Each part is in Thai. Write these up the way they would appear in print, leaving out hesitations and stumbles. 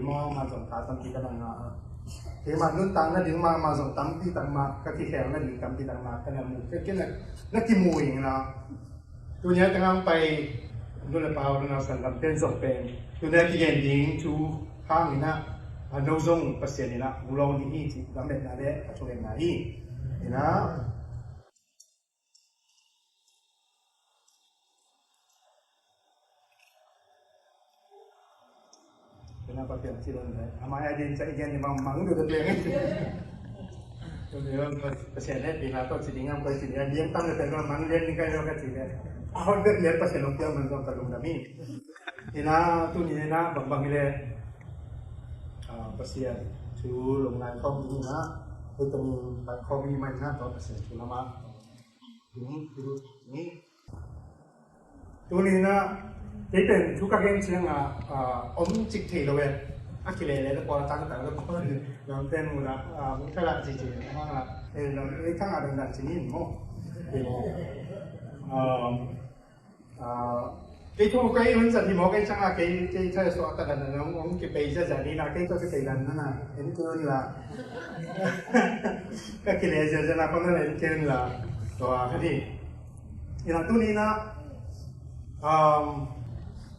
mo mazong katam kita na nga kaya madun tang na din mazong tampi tangma kakikel na din tampi tangma kana mo kaya nakimuing na tunya tangang pay doon na pao na sa lampen pen tunya kigending to hang na nozong pasien na ulong ni ti gamet na de katuleng na ina kenapa tiap silon deh? Amaya din sa igen ni mang do dele. Tuloy pasien di nato sidingan pa sidingan diyan tang na mang len ni kayo ka sidingan. Ahon der len pasien no tiang man kalung dami. Ina tu ni na bangbangile pasien tu lung nan khom ni na tu tong ban khom ni man na to pasien tu lama. Ni tu ni na Kita juga kan siang cik thei loh ya, akhirnya le pola tang tang le pola nonton mula mungkin lah cici, mana kan ada yang sini mo, cái thu cái hướng dẫn thì mỗi cái chẳng là cái số ta là nó cái bề ra giải đi là cái cho cái lần nó là đến cơn là cái này giờ là con nó lên cơn là rồi cái gì thì là tôi đi nó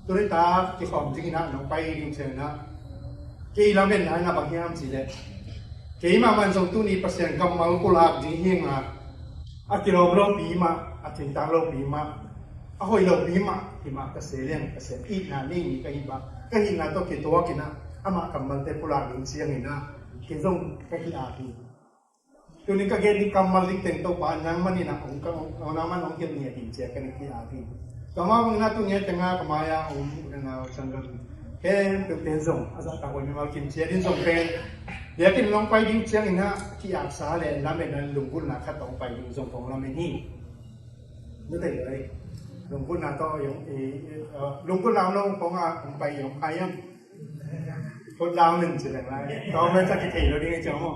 tôi ta cái phòng chính là nó bay đi trên nó cái làm bên này là bằng hiểm gì đấy cái mà mình dùng tôi đi pasien cầm máu cô lạc gì hiểm à cái lồng lồng bí mà chính tăng lồng bí mà hồi lồng bí mà thì mà cái xe liền cái xe ít là nên cái hình là tôi cáiตัวcái na mà cầm mình tới cô lạc đi xiang này na cái dùng cái gì à thì tôi nên cái gì cầm mình đi tên tôi bán nhang mình na ông naman ông kia nhiều tiền chia cái này cái à thì Tama kung nato niya tanga kamaya na sanggang ken pagten zong asa ta ko ni mal kim chia din zong ken yakin long pai ding chiang ina ki ap sa le la me nan lungkul na khat tong pai ding zong tong la me ni nu tai ai lungkul na to yong lungkul na long kong a pai yong pai yang ko dao ning chi la lai to me sa ki thei lo ding ai chang mo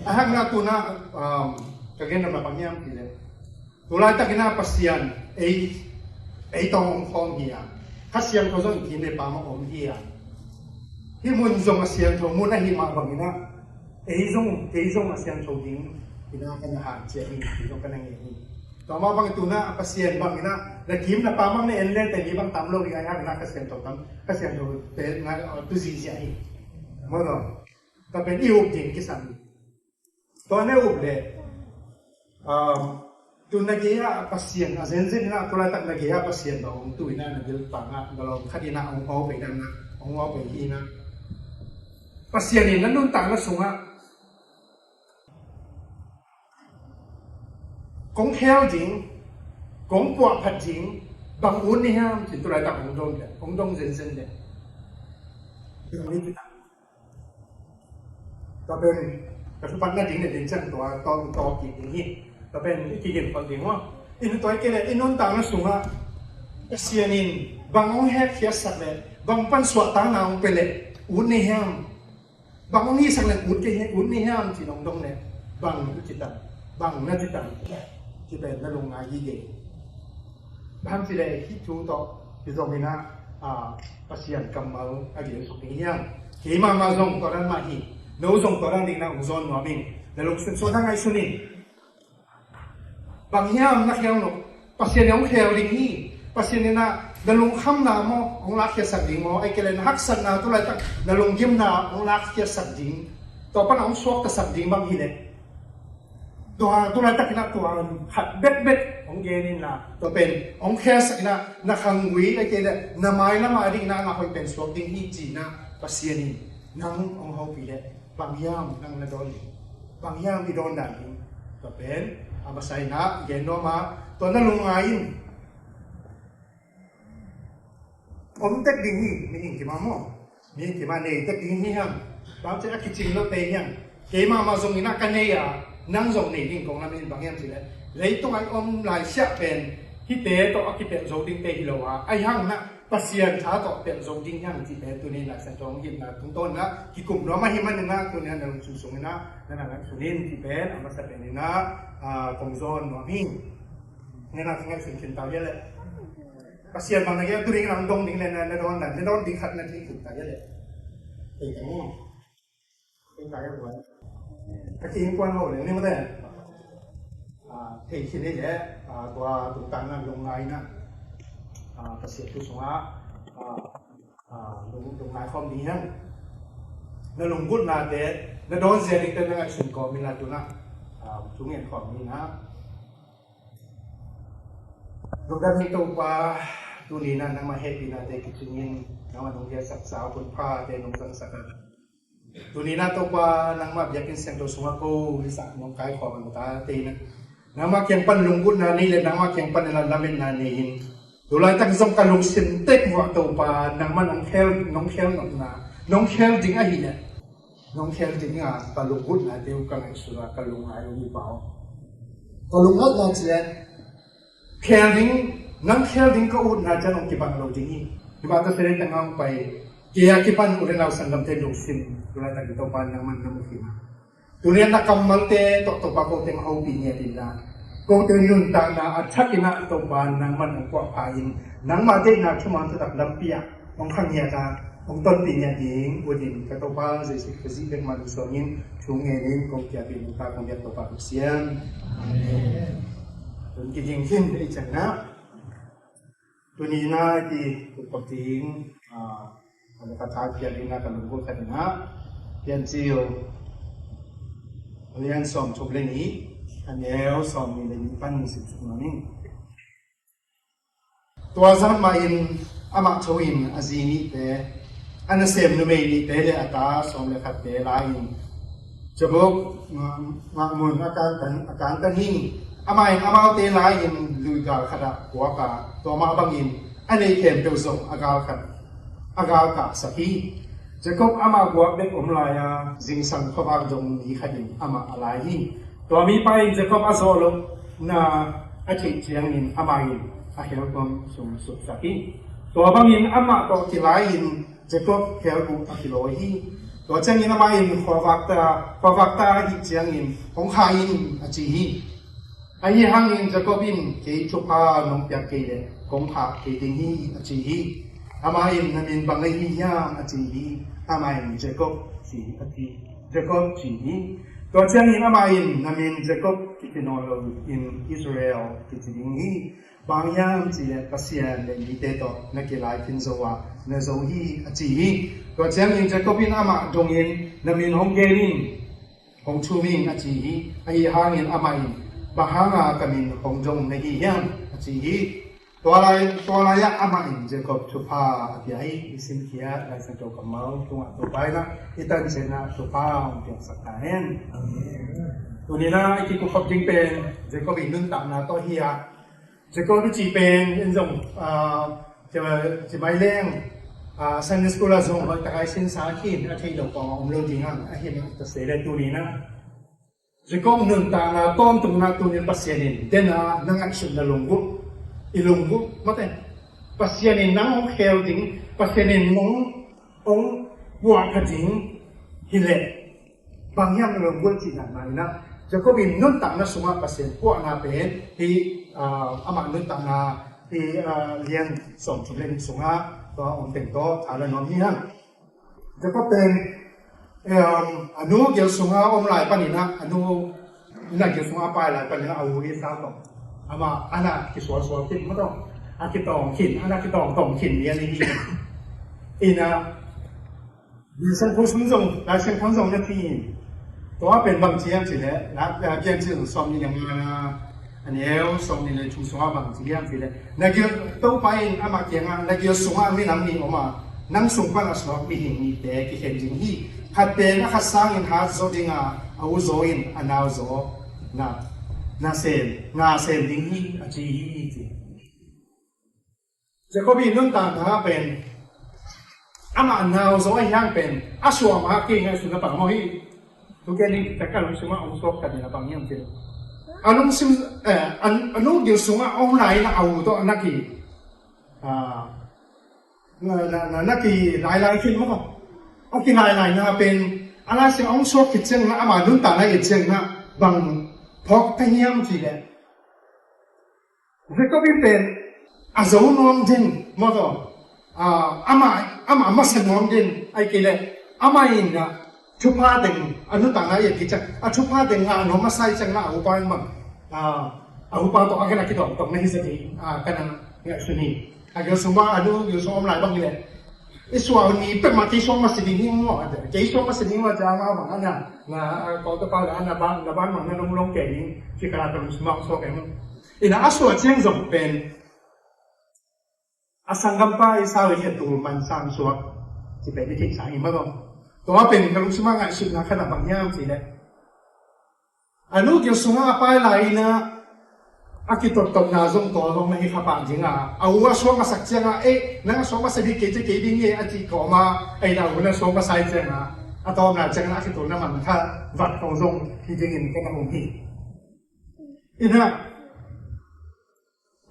a hak na tu na ka gen na pang yam ki le tu lai ta kina pasian ấy tông phong hiền, các xiang thô giống như này bảo mà ổn hiền, khi muốn dùng cái xiang thô muốn anh mà bằng cái na, ấy dùng cái xiang thô dính thì nó cái nhà hàng chế thì nó cái này gì,ต่อมาbằng tu na cái xiang bằng cái na, là kiếm là bảo mà này anh lên tại vì bằng tám lô thì anh hàng na cái xiang thô tam, cái xiang thô để na tu gì vậy, mà đó,แต่เป็นอีอุบจริงกี่สันตอนนี้อุบเลยtu nagiya pasien azenzen na tulad tak nagiya pasien daw tu ina nagil panga dalam kadina ang ho pe na ang ho pe ina pasien ni nanun ta na sunga kong heo jing kong kwa phat jing bang un ni ham chin tulad tak ong dong zen de ni kita ta ben kasupan na jing ne din chan to ki niแต่เป็นที่เห็นคนดีว่าอินตัวเกลืออินนนต่างนะสูงอ่ะเสียนินบางองค์แหกเขียสักเลยบางปันสวดต่างนางไปเลยอุ่นในห้ามบางองค์นี้สักเลยอุ่นเกยอุ่นในห้ามที่น้องดงเนี่ยบางจิตตันบางน่าจิตตันที่เป็นนั่งลงงานยี่เย่บางที่ได้ที่ชูต่อที่ตรงนี้นะปัสยันกำมาอะไรสุดที่ยังที่มาส่งตอนนั้นมาที่โน้ส่งตอนนั้นดิ่งนะอุซอนหัวมิงแล้วลงส่วนทางไอ้สุนิบางอย่างนักเรียนลูกปัจจัยองเขียวลิงฮีปัจจัยน่ะดลุงคำนาโมองลักเขียสักดิ่งโมไอ้เกลนฮักสักนาตัวไรตั้งดลุงยิ้มนาองลักเขียสักดิ่งต่อไปองสวกตะสักดิ่งบางทีเนี่ยตัวไรตั้งนักตัวหัดเบ็ดองเกนินนะตัวเป็นองเขียสักนะนักขังวิไอ้เกลนามายละมาดิ่งนะนักคอยเป็นสวกดิ่งฮีจีนะปัจจัยนี้นั่งองเขาปีเลยบางอย่างนั่งละโดนบางอย่างมีโดนด่านตัวเป็นAbasay na, geno ma, to na lungayin. Omtek dinhi, mihin kima mo. Mihin kima ne, tek dinhi ham. Bao che akichin lo te yang. Kema ma zong ina kaneya, nang zong ne ding kong namin bang yam sila. Lay tong ay lai siya pen, hite to akipet zong ding te hilawa. Ay hang na, pasien cha to pen zong ding yang ti pe tu ni la sa tong him na tung ton na, hikum no ma himan na tu ni na susung na, na sunin ti pen, amasa pen na, kong zon no hing ngena ngai sin kin ta yele pasien bang ngai tu ring lang dong ding le na don ding khat na ti ku ta yele thì cái của cái kiến quan hộ này mà đây thì khi đấy tua tụng tăng là lùng này nè cái sự tu sửa lùng này không đi hết nó lùng bút là để nó đón dễ đi tới nó sinh có mình là tu nè chúng nghe khỏi mình ha lúc đó thì tôi qua tu ní na nang mahappy na te kitungin na manong dia saksa kun pa te nong sang saka tu ní na to qua nang ma biakin seng to sunga ko sa nong kai kho man ta te na nang ma kyang pan lungkut na ni le nang ma kyang pan la lamin na ni hin tu lai tak zong kalung sin tek wa to pa nang man nong khel nong khel ding a hi ne nong khel ding a pa lungkut na te ka ngai sura kalung ai ni pao kalung ngat na chen khel ding nang khel ding ka ut na chan ong ki ban lo ding hi ki ba ta sere tang ang pai ki ya ki pan u na sangam te lu sim tu lai ta ki to pan nang man nam ki ma tu len na kamal te to pa ko te ma ho pi ne din la ko te yun ta na a thak ina to pan nang man ong kwa pa in nang ma te na chuman ta lam pia ong khang ya ta ong ton pi ne ding u din ka to pa je si ka zi bek ma lu so nin chung nge nin ko kya bi ta ko ya to pa sian amen tun ki jing hin ei chan na tu ní na thì cuộc tiếng anh ta tháo kia đi na cần luôn cái na hiện chiều liên xóm chụp lên ý anh éo xóm mình lên pan mình chụp nó mình tua zaman main amak chawin azini te anh xem nu mei ni te le ata xóm le khat te lain chobok mun akan tan hing amai amau te lain lui ga khada kwa ka to ma bangin anei khem pe zong agal ka sahi jacob ama gwa bek omla ya jing sang khawak dong ni khadin ama alai hi to mi pai jacob azolo na achi chiang in amai a hel kom sum su sahi to bangin ama to tilain jacob hel bu akiloi hi to chang in amai in khawak ta hi chiang in ong khain achi hi ai hang in Jacobin ke chupa nong pya ke le kong ha ke ding hi achi hi ama in namin bangai hi ya achi hi ama in Jacob si ati Jacob chi hi to chang in ama in namin Jacob kitinolo in Israel kiting hi bang yam chi le pasian le ni te to na ke lai tin zo wa na zo hi achi hi to chang in Jacobin ama dong in namin hong gelin hong chu min achi hi ai hang in ama in bahanga kamin hongjong na hi yan achi hi tola ya ama in Jacob chupa apiai isim kia lai sang to kamal tunga to pai na itan sena chupa ong piak sakahen tunina iki ku khop jing pen Jacob in nun tam na to hiya Jacob chi pen in jongจะไม่เลี้ยงSunday school ละจงไว้ตะไคร้สินสาขีนอาทิตย์ดอกปองลงจริงอ่ะอาทิตย์นี้จะเสียเลยตัวนี้นะJika nun ta na ton tung na tunin pasyanin, dena nang action na lunggu, ilunggu, mate pasyanin nang ong helding, pasyanin mong ong buat kading hile, bangyam na lunggu cina na. Jika bin nun ta na semua pasyan buat na pen, di amak nun ta na di lian som culen sunga, to ong tento ala nom hiang. Jika pen anu gel sunga om lai panina anu ina gel sunga pai lai panina au hi sa to ama ana ki so kin ma to akitong kin ana kitong tong kin ni ni ina ni san ko sun zong la san kan zong na ti to a pen bang chiang chi le na pian chi som ni yang na anel som ni le chu sunga bang chiang chi le na gel to pai ama kiang na gel sunga mi nam ni oma nang sung pa na so mi hin ni te ki hen jing hi Hati na kasangin hat zo dinga auzoin anaw zo na sen ding hi achi hi ti. Jacobi nun ta na pen ama anaw zo ay hang pen aswa ma ki nga suna pa mo hi. Tu ke ni ta ka lu suma ang sok ka na pang yam ti. Anong sim anong gil suma online na au to anaki na naki lai kin mo ko. Ông kia lại na bên anh ấy sẽ ông số cái chân na mà luôn tạm lại chân na bằng phọc thanh nhâm gì đấy, rồi có biết bên dấu nom chân mà đó ama mà sinh nom chân ai kia đấy amain na chupa deng anu tanga ye kicha a chupa deng nga no masai chang na upa mang upa to agena kito to na hisati kanang nga suni agyo suma anu yo som lai bang ile iswa ni pe mati som masiding mo ade ke som masiding wa janga ma na ko to pa na ban mang na long ke ni chikara to suma so ke ina aswa cheng zong pen asanggam pa isawi hetul man sang suak si pe ni tik sang ima koตัวเป็นกลุ่มสมังอ่ะสุดนะขนาดบางอย่างสิเลยอันนู้นเกี่ยวสมังไปไหลนะอากิตตบนาจงตัวลงในข้าพเจ้าเอาว่าสวงมาสักเจ้าเอ๊ะนั่งสวงมาสักที่เกจิเกดิ้งเย่อาจิก่อมาไอ้เราเนี่ยสวงมาใส่เจ้าอาตอมน่ะเจ้าอากิตนั่นมันถ้าวัดของจงที่จริงๆก็ต้องมีอีน่ะ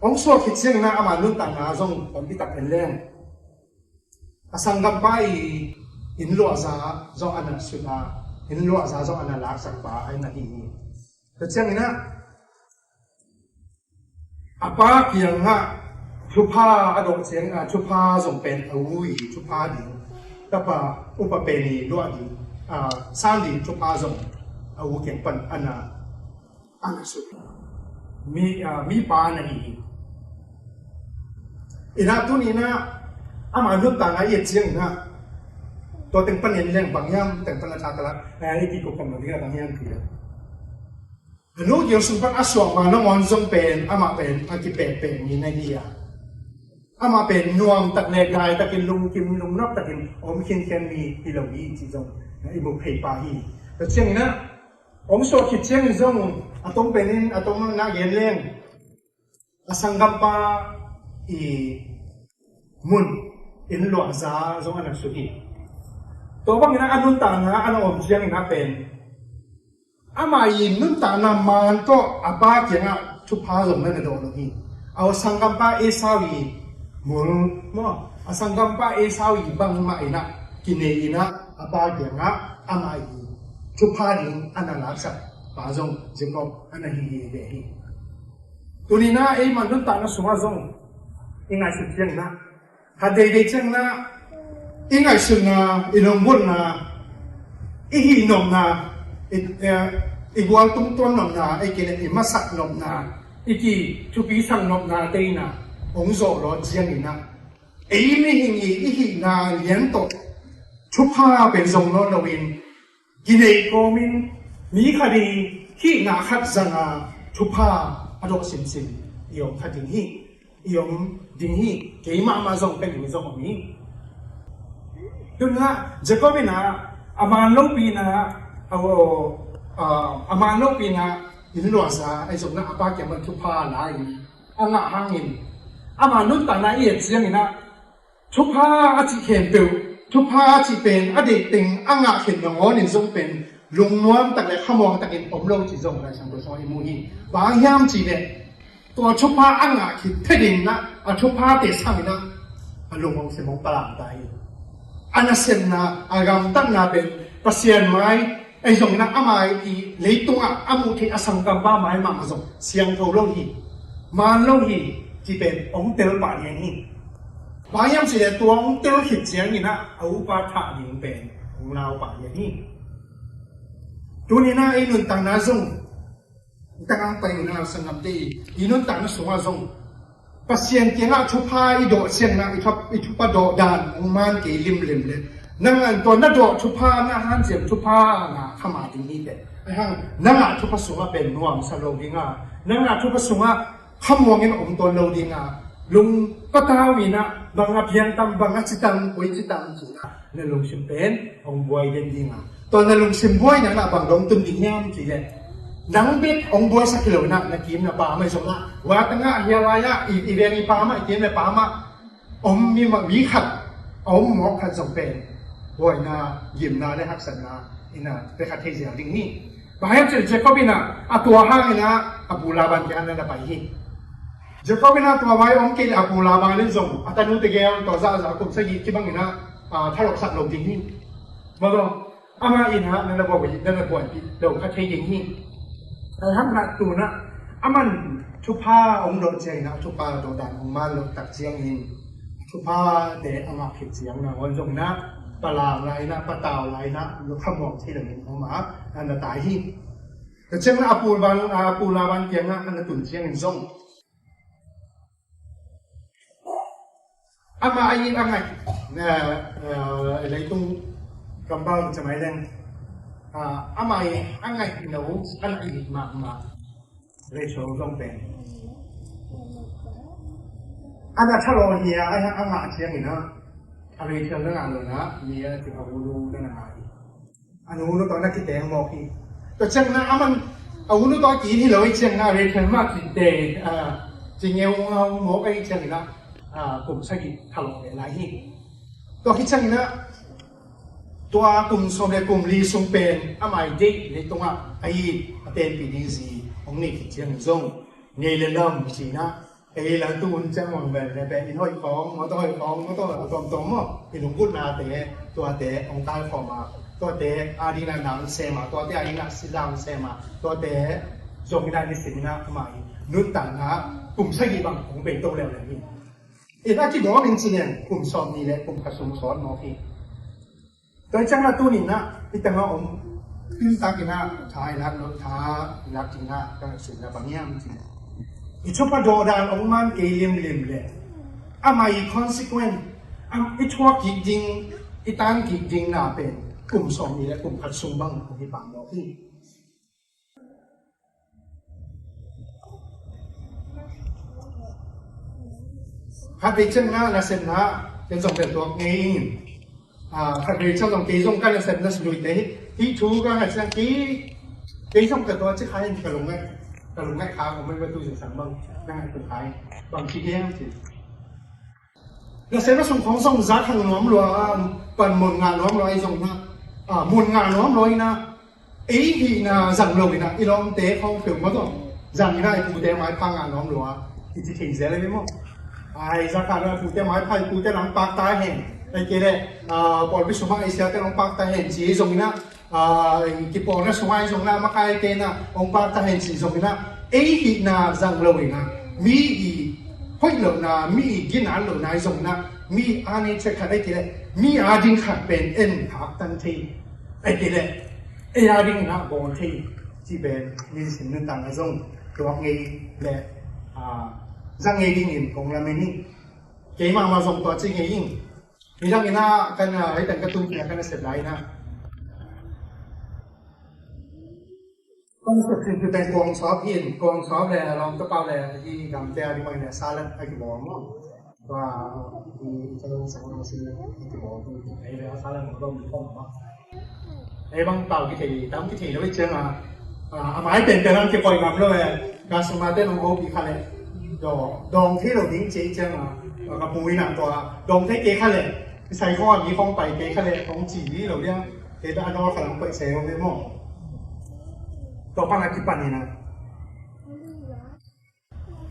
องค์สวงคิดเจ้านะอามานุ่นต่างนาจงผมที่ตัดเป็นเรื่องสังกัปไปอินลัวซาจงอันนั้นสุดาอินลัวซาจงอันนั้นลักษณะป่าไอ้นั่นอีแต่เจ้านี่นะอาปากยังฮะชุพาอดอกเสียงชุพาจงเป็นอาวุธชุพาดีแต่ป่าอุปเปณีลัวดีสร้างดีชุพาจงอาวุธเก่งปันอันนั้นสุดมีป่านั่นอีอีน่ะตัวนี้นะอามาลุต่างไอ้เจียงนะตัวเต็งปันเห็นเรื่องบางอย่างแต่งปันละชาตละไอ้ที่กูกำลังเรียกบางอย่างคือนู้เกี่ยวสุพรรณอสวงมาน้องมอนจงเป็นอามาเป็นอากิเป็นมีในนี้อามาเป็นนวมตักเล็กได้ตักินลุงกิมลุงนับตักินอมขินเขียนมีที่เราอีจีจงไอ้บุพเพปาฮีแต่เชียงนี้นะอมโซคิดเชียงจงอาตงเป็นอาตงนักเรียนเรื่องสังกัปปะอีมุนอินหลวงซาจงอันนั้นสุดตัวบางอย่างอันนู้นต่างนะอันอมเชียงนะเป็นอามายินนู้นต่างนะมันก็อาบากอย่างอ่ะชุบพาลงนั่นโดนลงที่เอาสังกัปปะเอสาวีมุลมั้งสังกัปปะเอสาวีบางมาอินะกินเองนะอาบากอย่างอ่ะอามายินชุบพาดินอันนั้นลักษณะบางจงจึงก็อันนั้นฮีเดฮีตัวนี้นะไอ้มันนู้นต่างนะสมัยจงยังไงสุดเชียงนะถ้าเด็กๆเชียงนะยังไงสุดนะอินอมบุญนะอีหินอมนะอีกวันตุ้งต้นนอมนะไอ้กินอีมาสักนอมนะอีกี่ชุบีสังนอมนะเตยนะองค์โจรเจียงนี่นะไอ้ไม่หิงอีหินาเลี้ยงโตชุบผ้าเป็นทรงโนนวินกินเอกมินมีคดีที่นาคัดจังชุบผ้าอดกสินสินยมคดีนี้ยมดิ้งนี้เกี่ยมาทรงเป็นอย่างนี้ทรงแบบนี้ดูนะจะก็เป็นนะอามาโลปีนะอามาโลปีนะยินหลวงซาไอ้สมนะอาปาเกี่ยมันชุบผ้าหลายอ่างหางินอามานุ่นต่างนายเอียดเสียงนะชุบผ้าอาจิเขียนเปลวชุบผ้าอาจิเป็นอดีตติงอ่างเขียนงอนินทรงเป็นลุงนวมตักเลยขมองตักกินผมโลจิทรงอะไรสังตัวซอยมูนีบางยามจีเนี่ยตัวชุบผ้าอ่างขีดเทดินนะชุบผ้าเตะสั่งนะลุงมองเสมองปลาตายอันนั้นเสียนะอากามตั้งนาเป็นภาษาไม้ไอ้ส่งนักอามาอีเลยตัวอามุที่อสังกัปปะไม้มาส่งเสียงโทโลหีมาโลหีที่เป็นองเตลป่าอย่างนี้บางอย่างสิเนี่ยตัวองเตลหิดเสียงนี่นะเอาปาถะยิงเป็นของเราป่าอย่างนี้ตัวนี้นะไอ้นุ่นต่างนาส่งต่างไปนุ่นเราสงบดีอีนุ่นต่างนาส่งส่งภาษาเกี่ยงชุบผ้าอีโดเสียงนะอีชุบผ้าโดดานองมันเกี่ยลิมเลยนั่งตัวนั่งโดชุบผ้านั่งหันเสียงชุบผ้านะขมาดีนี่เด็ดไอ้ห้างนั่งชุบผ้าสูงเป็นนวมสโลดิงอ่ะนั่งชุบผ้าสูงขมวงเงินอมตัวโลดิงอ่ะลุงก็ท้าวินะบางเพียงตามบางจิตังปุยจิตังจีนะนั่นลุงชิมเป็นองบวยเด่นดิงอ่ะตอนนั้นลุงชิมบวยนั่นบางลงตุนดิงยามจีเลยนังเบ็ดองบวยสักกิโลนะนักกิมนะป่าไม่สมละว่าตั้งอ่ะเฮียลายะอีเวียงอีป่ามาอีเกียนในป่ามาอมมีมาวิขัดอมหมอกขัดสมเป็นบวยนะยิมนะได้หักสันนะอินะไปขัดเทียดิงนี่บางอย่างจะก็เป็นอ่ะตัวห้างนะอบูลาบันแกนั่นนะไปที่จะก็เป็นตัวไว้องค์เกลอบูลาบันเล่นส่งอัตโนติเกลตัวซาจากุมสยิที่บางนะถ้าเราสักลงดิงนี่มาก็อามาอินะนั่นเราบอกว่านั่นเราบอกที่เราขัดเทียดิงนี่แต่ถ้าหนักตัวนะอามันชุบผ้าองค์โดนเจนะชุบผ้าโดนดันองค์มันเราตักเสียงหินชุบผ้าเดะอามาผิดเสียงนะวันส่งนะ ปลาไรนะปลาเต่าไรนะลูกขมอกที่เหลือของหมาอันนั้นตายหิ้งแต่เช่นนั้นปูลาบันเกียงนะอันนั้นตุ่นเชียงส่งอามาอายินอาไงอะไรตรงกำบังจะไม่เล่นอามาอาไงหนูอันอีกมาเรชงส่งเป็นอันนั้นถ้าเราเฮียไอ้อามาเชียงนี่นะอะไรเชิงเรื่องอะไรนะมีอะไรที่เขารู้เรื่องอะไรอันนู้นตอนนั้นคิดแต่งบอกพี่แต่เช่นนั้นอามันเอานู้นตอนกี่ที่เราเชียงนะเรื่องเชิงมากคิดแต่จริงๆเอาหมอไปเชียงนี่นะกลุ่มสกิทะเลาะกันหลายที่ตัวคิดเช่นนี้นะตัวกลุ่มสมเด็จกลุ่มลีซุงเป็นอามาเด็กในตรงไอ้เต็นปีนี้สิองค์นี้คิดเชียงซงเนรเริ่มสินะไอ้หลังตู้มันจะมองแบบแบบอินห้อยของมันต้องห้อยของมันต้องตรงๆมั้งที่หลวงปู่นาเตะตัวเตะองค์ใต้ฟอร์มาตัวเตะอาดีนานังเซมาตัวเตะอาดีนาสิลามเซมาตัวเตะจงได้ในสิ่งนั้นมานุ่นต่างนะกลุ่มสกิบางของเป็นตัวแล้วนี่อีกที่บอกเป็นจริงเนี่ยกลุ่มสอนนี่แหละกลุ่มผสมสอนน้องพี่โดยจังหวะตัวนี้นะที่แต่ว่าผมขึ้นตากินนะท้ายรักรถท้ารักจริงนะก็สิ่งละบางอย่างจริงอีชุบประโดดานองมันเกลียมเลยอามาอีคอนซิเควนต์อีชัวกิจริงอีตันกิจริงน่าเป็นกลุ่มสอนนี่แหละกลุ่มผสมบางของที่ปางน้องพี่ถ้าเป็นเช่นนั้นนะเส้นนะจะส่งเป็นตัวเองถ้าเป็นเช่นนั้นที่ส่งกันเส้นนั้นสุดเลยที่ชูกันเส้นที่ส่งเป็นตัวจะขายกระลงไงขาวผมไม่รู้ตัวสั่งบ้างนั่งเป็นขายบางทีเองสิแล้วเส้นนั้นส่งของส่งจัดทางน้อมรวมปั่นมุนงานน้อมรอยส่งนะมุนงานน้อมรอยนะที่นะสั่งลงนะอีลองเตะของเฟืองมาต้องสั่งได้ผู้เตะไม้พังงานน้อมรวมที่จะถึงเสียเลยไหมมั้งไอ้สักการะผู้เตะไม้พังผู้เตะหลังปากตาเห็นไอ้เกเรปอลพิสุมาไอ้เสียเตะหลังปากตาเห็นสีส่งนะที่ปอลนั้นส่งไอ้ส่งนะมาใครเตะนะองปากตาเห็นสีส่งนะที่นะสั่งเลยนะมีห้อยเลยนะมีกินอะไรเลยนะส่งนะมีอันนี้เช็คอะไรเกเรมีอาดิงขัดเป็นเอ็นขับทันทีไอ้เกเรไอ้อาดิงนะบอลทีที่เป็นมีสิ่งนั้นต่างกันส่งตัวเงี้ยและrằng nghề đi nhìn cũng là mình đi cái mà dùngตัวจริงเองมีทั้งนี้นะกันไอ้แต่กระตุ้นเนี่ยกันเสร็จไรนะต้องสุดคือเป็นกองซอฟอินกองซอฟเลยลองกระเป๋าเลยที่กำเตะดีกว่าเนี่ยซาลัดไอ้กี่บอลมั้งว่าที่จะลงสองลงสี่กี่บอลไอ้เรื่องซาลัดมันต้องมีข้อมั้งไอ้บางเต่ากี่ทีตั้งกี่ทีแล้วไม่เจอมาหมายเป็นแต่นั้นจะปล่อยกับเลยการสมาธิน้องโอ๊บีค่ะเลยดองที่เราดิ้งเจ๊จังกับปุ้ยหนังตัวดองที่เก๊ขะเลยใส่ข้อนี้ของไปเก๊ขะเลยของจีนี่เราเรียกเก๊ด้านนอกขลังไปเซลล์ไม่หมดตัวปังอาทิตย์ปันนี่นะ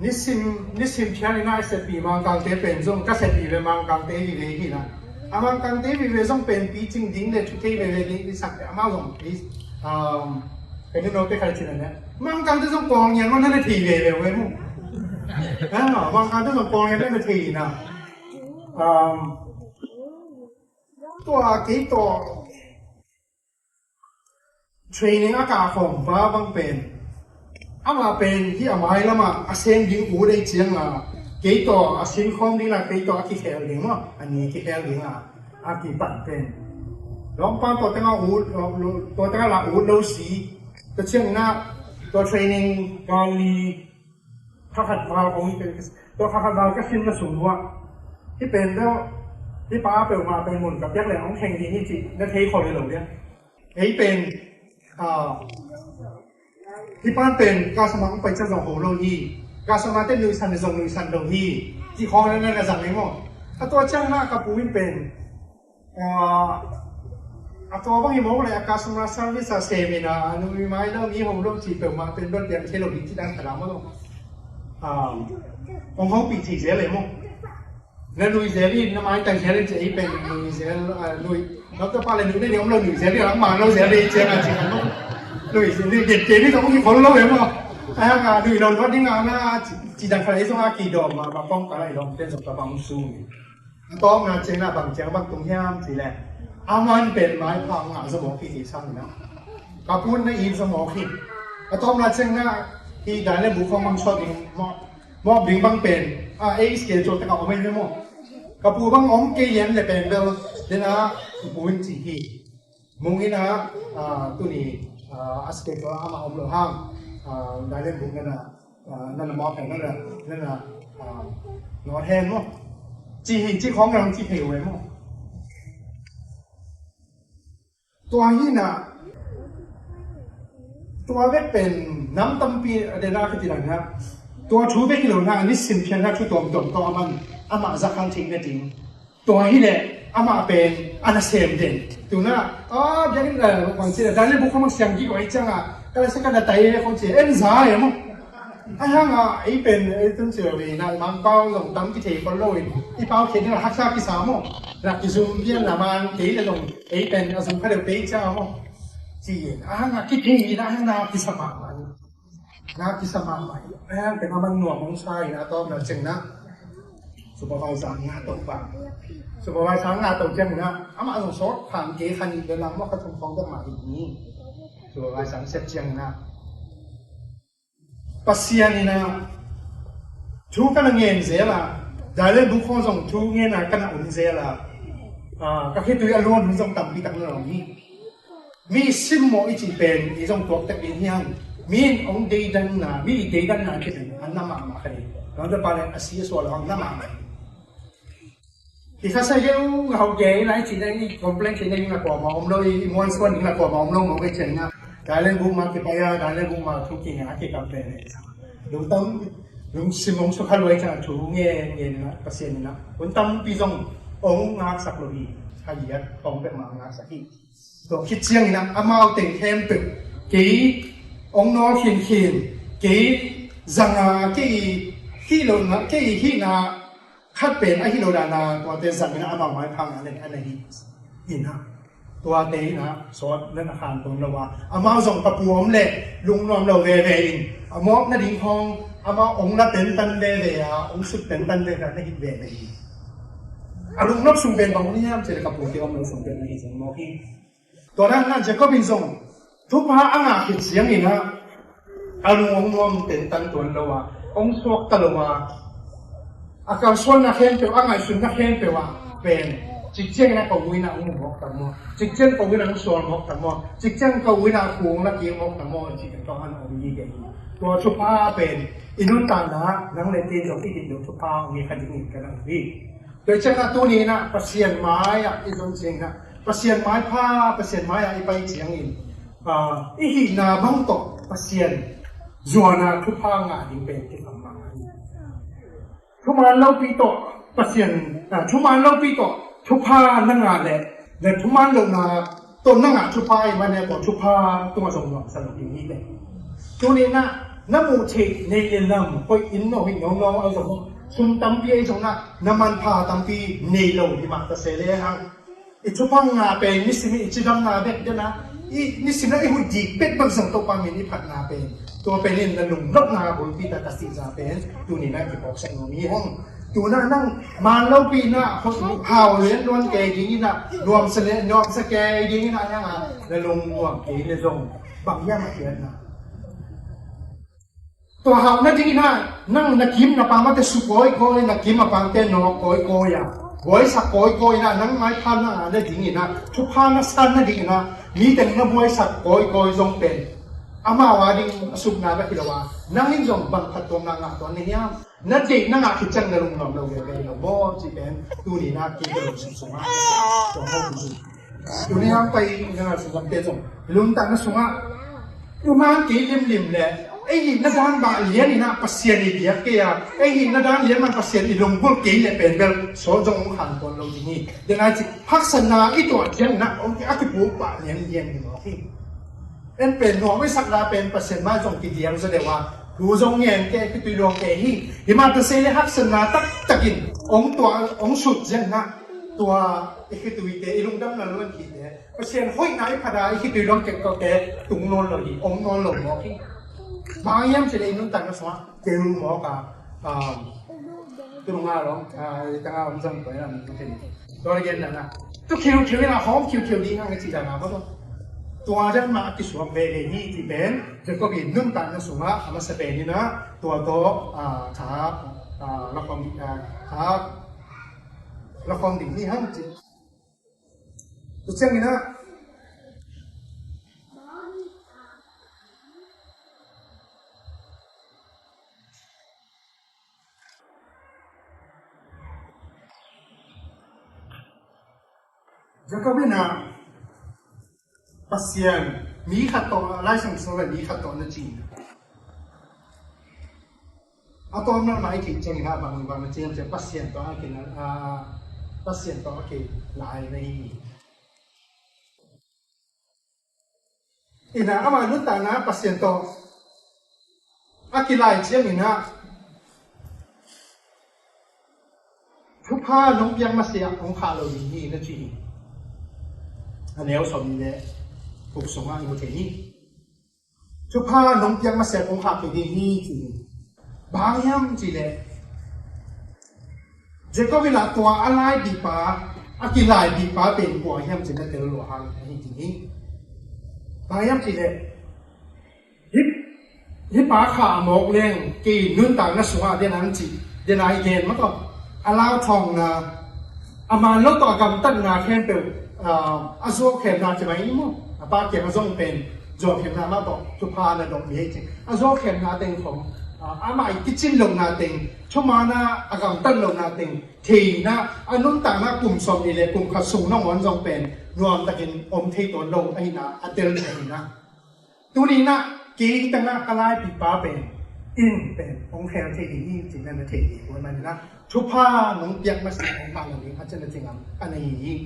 นิสิมเพียงน่าเสพปีมังกังเตเป็นจงก็เสพปีเป็นมังกังเตวิเวกีนะมังกังเตวิเวจงเป็นปีจริงดิ้งเลยชุดที่เวเวนี่สักแต่มาจงปีเป็นโน้ตที่ใครชินเนี่ยมังกังจะจงกองยังว่านั่นทีเวเวเว้ยมั้งบางครั้งถ้าเราปองกันได้นาทีนะตัวกี่ตัวเทรนนิ่งอากาศของฟ้าบางเป็นมาเป็นที่อามาให้ละมาอาเซนยิงหูได้เจียงกี่ตัวอาเซนคอมดีนะกี่ตัวกี่แคลดิ้งมั้งอันนี้กี่แคลดิ้งกี่ปั่นเป็นลองปั้นตัวตั้งหูตัวตั้งหลักหูเราสีตัวเชียงหน้าตัวเทรนนิ่งการลีข้าขัดวาลของเป็นตัวข้าขัดวาลก็ขึ้นมาสูงว่าที่เป็นแล้วที่ป้าเปิดมาเป็นหมุนกับยักษ์แหลมของแข่งดีนี่จิและเทคอเลยเหรอเนี่ยไอ้เป็นที่ป้าเป็นการสมัครไปจะส่งโหโลฮีการสมัครเต้นลุยซันส่งลุยซันโลฮีที่คอนั่นน่ะสั่งไหนมั้งถ้าตัวเจ้าหน้ากับปูวินเป็นตัวบางทีมองเลยการสมัครซัร์วิสเซมินานุยไม้แล้วมีผมเริ่มจีบเปิดมาเป็นรถเรียนเทโลฮีที่ด้านตลาดมั้งของเขาปีที่เสียเลยมั้งแล้วลุยเสียรีน้ำมันแต่งเสียรีจะเป็นลุยเสียลุยแล้วก็ป้าเลยลุยได้เดี๋ยวเราลุยเสียรีหลังมาเราเสียรีเชียงจริงมั้งลุยเสียรีเด็ดเจนี่ต้องมีคนเราเห็นมั้งไอ้งานลุยเราวัดที่งานน่ะจีดังใครส่งกี่ดอกมาป้องกันอะไรลองเป็นสำหรับบางสูงต้องงานเชียงน่ะบางเชียงบางตรงแค่สิแหละ aman pen mai phang nga zamo ki ti sang na kapun na in zamo ki atom la cheng na hi dale bu khong mang shot ding mo bing bang pen a ske cho ta ka omai mo kapu bang om ke yen le pen bel dena buin chi hi mungina tu ni aske ko ama om lo hang dale bu naนั่นมอแข่งนั่นน่ะนอแทนมั้งจีหินจีของเราจีเหวไว้มั้งตัวนี้น่ะตัวเวทเป็นน้ำตั้มปีเดน่าคือที่ไหนนะตัวชูเวทกิโลน่ะนี่สินเพียงนะชูตัวตัวมันอามาจะคันทิ้งได้จริงตัวนี้แหละอามาเป็นอันเซมเด่นตัวน่ะอย่างนี้บางทีแต่เรื่องบุคคลมันเสียงกี่กว่าอีจังก็เลยสักการะไต่คนเสียซ่าอย่างมั้งไอ้เป็นต้นเสือวีนะมันเป้าลงตั้มกิเทก็ลอยไอ้เป้าเขียนที่เราฮักซากิสามหลักกิซุมเบี้ยละมันเขียนลงไอ้เป็นอสมเขาเดือดเป๊ะเจ้าจีกิเทนะนากิสมามันนากิสมาใหม่เป็นมันหน่วงของชายนะตอนนั้นจึงนะสุภาพสังงาตกปากสุภาพสังงาตกจังนะมาส่งซอสผ่านเกย์คันเดินลำว่าเขาทำฟ้องกันมาอีกนี้สุภาพสังเสพจังนะpasien ina thu kana ngen zela dale bu khon song thu ngen na kana un zela ka khitu ya lon song tam pi tak lo ni mi sim mo ichi pen i song tok tak in hiang min ong dei dan na mi dei dan na ke an na ma khai no da pale asia so la na ma ki kha sa yeu ngau ge lai chi dai ni complaint chi dai na ko ma om lo i mon swan ni na ko ma om lo mo ke chen na Dalam rumah kita ya, dalam rumah tu kini aku kampanye. Luntam, simong sukalway cang tu ngen pasien na. Luntam pisong ong ngak saklohi, hayat ong bermang ngak sakit. So kitchen na amau teng tempe, kei ong no hin, kei zanga kei hilo na kei hina kat pen a hilo naตัวเตสังนะamau mai phang ane ina. ตัวเตยนะสอดนั่นอาคารตรงเราว่าอามาส่งกระปุกเลยลุงนอมเราเวเองอามอกนั่นดิ่งห้องอามาองค์ละเป็นตันเวเวียองค์สุดเป็นตันเวกันนั่นหิเวเวียอาลุงนบส่งเป็นบางคนเนี่ยเจอกระปุกที่อมเราส่งเป็นนั่นหิสังมอกีตัวนั้นน่าจะก็เป็นส่งทุกพระอ่างหิเสียงนี่นะอาลุงองค์นอมเป็นตันตัวเราว่าองค์สวกตะเราว่าอาการส่วนนักเขียนเปล่าอ่างสุนนักเขียนเปล่าเป็นจิตเจ้านะเขาวินาอุ้มหมอกตั้งมอจิตเจ้าเขาวินาอุ้มสวนหมอกตั้งมอจิตเจ้าเขาวินาคูงละเกียงหมอกตั้งมอจิตเจ้าอันอมยีเกย์ตัวชุบผ้าเป็นอินุตันนะนังเลตีจบที่ดินดูชุบผ้ามีขันดินกันแล้วนี่โดยเฉพาะตัวนี้นะเปอร์เซ็นต์ไม้อะอีตรงเชียงนะเปอร์เซ็นต์ไม้ผ้าเปอร์เซ็นต์ไม้อะอีไปเชียงอินอีหินาบังตกเปอร์เซ็นต์จวนนะชุบผ้างาดินเป็นที่ทำมาชุบมันเล่าปีโตเปอร์เซ็นต์ชุบมันเล่าปีโตชุบผ้านั่งงานเลยแต่ทุกมันลงมาต้นนั่งงานชุบผ้ามันเนี่ยต่อชุบผ้าตัวสมบูรณ์สำหรับอย่างนี้เลยตัวนี้นะน้ำมูเทในเรื่องนั้นพออินโนหิน้องเอาสมมติซุ่มตั้มปีไอ้ตรงนั้นน้ำมันผ้าตั้มปีในโลกที่มาตะเสเลยฮะไอ้ชุบผ้างาเป็นนิสิมิจิดำนาเบ็ดเดี๋ยวนะอีนิสิมิไอ้หุ่นดีเป็ดบางสังตัวปามินิพัดนาเป็นตัวเป็นเรื่องนั่นลุงนกนาบุญปีตาตัดสินใจเป็นตัวนี้นะที่บอกสังมีห้องตัวนั้นนั่งมาเล่าปีน่ะคนเผาเลี้ยงนวลเกยอย่างนี้นะรวมเสน่ห์รวมสเกยอย่างนี้นะยังไงแล้วลงรวมเกยเลยลงบางอย่างมาเขียนนะตัวเฮานั่นจริงนะนั่งนักกิมนักปังมาแต่สุโขยโกยนักกิมมาปังแต่นอกโกยอ่ะโกยสักโกยนะนั่งไม้พันนะนั่นจริงนะทุกพันนั่นสั้นนั่นจริงนะมีแต่นักมวยสักโกยทรงเป็นอามาว่าดิ้งสุกนาแบบที่เราว่านั่งยิ่งทรงบังคับตัวนั่งตัวนี้นั่นจริงนั่งคิดจังเลยลุงน้องเราเรียนเราบอกจีเป็นตัวนี้นะกินกระดูกสูงมากตัวเขาดูตัวนี้ไปนั่งสูงเป็นส่งลุงตั้งสูงอ่ะตัวมันกินริมเลยไอ้หินนั่นด้านบาเลียนี่นะปัสเซียนอีเดียกเกียไอ้หินนั่นด้านเลียนมันปัสเซียนอีลงบุกกินเลยเป็นแบบโซจงขันตัวเราอย่างนี้เดี๋ยวนั้นจิพักษณะอีตัวเทียนนะองค์อาทิตย์บุกป่าเลียนนี่หรอที่เป็นหัวไม่สักดาเป็นปัสเซียนมาจงกินเดียงแสดงว่าดูจงเงี้ยแกคือตัวรองแกหิหิมาตเซเลพักษณะตักกินองตัวองสุดเจนนะตัวไอ้คือตัวเตะลุงดำนั่นล้วนกินเนี่ยปัสเซียนห้อยไหนพดาไอ้คือตัวรองแกก็แกตุงนอนเลยองนอนหลงหมอที่บางอย่างจะได้นุ่งตังก็สว่าเจอหมอกับตัวงาหรอตั้งเอาจำไปแล้วมันเป็นตัวเย็นนะตัว ก็เขียวนะหอมเขียวดีงั้นก็จีนนะเพราะตัวอาจารย์มาที่สวมเบลนี่ที่เป็นจะก็เป็นนุ่มตาลนะสุงะอามาสเปนี่นะตัวโตขาละครขาละครดิ่งนี่ฮะจริงตัวเช่นนี้นะจะก็เป็นpasien mi khato license so mi khato na chi atom na mai ki cheng na bang chen che pasien to ake na pasien to ake lai nei ina ama lu ta na pasien to ake lai chen inaทุกผ้าน้องยังมาเสียของขาเราดีนี่นะจีอันนี้เอาสมนี้ถูกส่งมาอีกทีนี้ชุดผ้าน้องยังมาเสียของขาไปดีนี่จีบางอย่างจีเลยเจ้าก็เวลาตัวอะไรดีป่ะอากิลายดีป่ะเป็นหัวยังจีนั่นเดี๋ยวหลวงอันนี้ทีนี้บางอย่างจีเลยฮิปป่าขาหมกเลี้ยงกีนุ่นต่างนักสวะเดี๋ยวนั้นจีเดี๋ยวนายเย็นมาก่อนอาลาวทองนะอามาลดต่อกำตั้งนาแค่เป็นอาโซเข็มนาจะไหมมั้งป้าเก็บมาส่งเป็นจบเข็มนามาบอกทุกพานะดอกมีจริงอาโซเข็มนาเต็งของอามาอีกชิ้นลงนาเต็งชั่วมานะอากำตั้งลงนาเต็งทีนะอันนู้นต่างนะกลุ่มสมดีเลยกลุ่มขัดสูงน้องวันส่งเป็นรวมตะกินอมทีตัวลงไอ้นะอันเดินไอ้นะตัวนี้นะกีตั้งนะกลายปีป้าเป็นอินเป็นองค์แขกที่ดีนี่จริงนั่นนะที่ดีวันนั้นนะชุบผ้าน้องเปียกมาใส่ของผ้าเหล่านี้เขาจะนั่นจริงอันนี้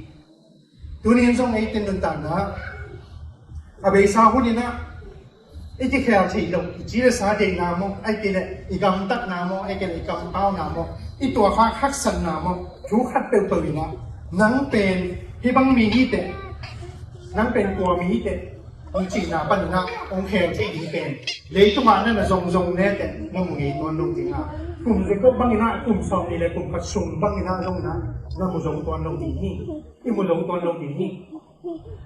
ตัวนี้ส่งไอ้เต็นต่างๆนะอาเบสาหุ่นนี่นะไอ้ที่แขกที่ลงจีรสาเดงนามไอ้ที่เนี่ยอีกำตักนามไอ้ที่อีกำเป้านามไอ้ตัวข้าคักสันนามชูคัดเปลวๆนะนั่งเป็นที่บังมีที่เด็ดนั่งเป็นตัวมีที่เด็ดองค์จีนาปัญญาองค์แขกที่ดีเป็นเลยตัวมานั่นน่ะทรงแน่แต่น้องมึงไอ้ตัวลงจริงอ่ะกลุ่มเด็กก็บังนะกลุ่มสองนี่แหละกลุ่มกระสุนบังนะลงนะน้องมึงลงตัวลงดีนี่ที่มึงลงตัวลงดีนี่